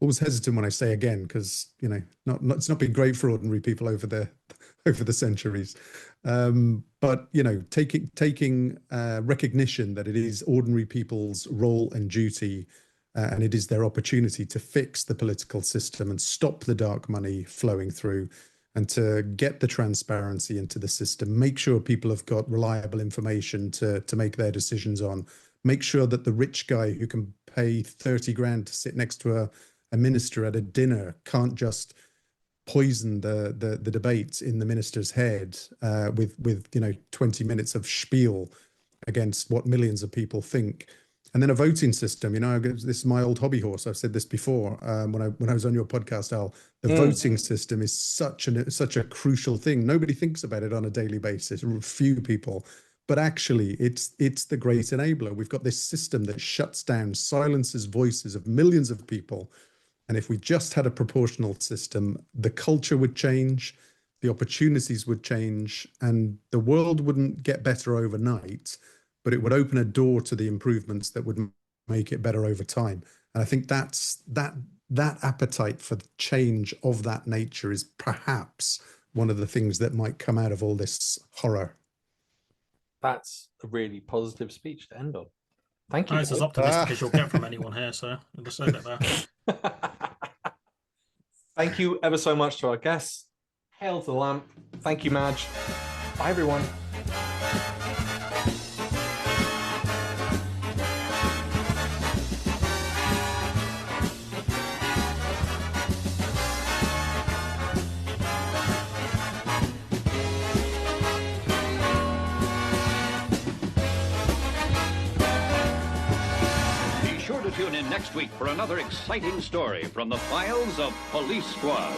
always hesitant when I say again, because, it's not been great for ordinary people over the centuries. But, taking recognition that it is ordinary people's role and duty, and it is their opportunity to fix the political system and stop the dark money flowing through, and to get the transparency into the system, make sure people have got reliable information to make their decisions on, make sure that the rich guy who can pay 30 grand to sit next to a minister at a dinner can't just poison the debate in the minister's head with 20 minutes of spiel against what millions of people think. And then a voting system. This is my old hobby horse. I've said this before when I was on your podcast, Al. The voting system is such a crucial thing. Nobody thinks about it on a daily basis. Few people, but actually, it's the great enabler. We've got this system that shuts down, silences voices of millions of people. And if we just had a proportional system, the culture would change, the opportunities would change, and the world wouldn't get better overnight, but it would open a door to the improvements that would make it better over time. And I think that appetite for change of that nature is perhaps one of the things that might come out of all this horror.
That's a really positive speech to end on. Thank you.
That's as optimistic as you'll get from anyone here, so I'll just say that there.
Thank you ever so much to our guests. Hail to the lamp. Thank you, Madge. Bye, everyone.
Tune in next week for another exciting story from the files of Police Squad.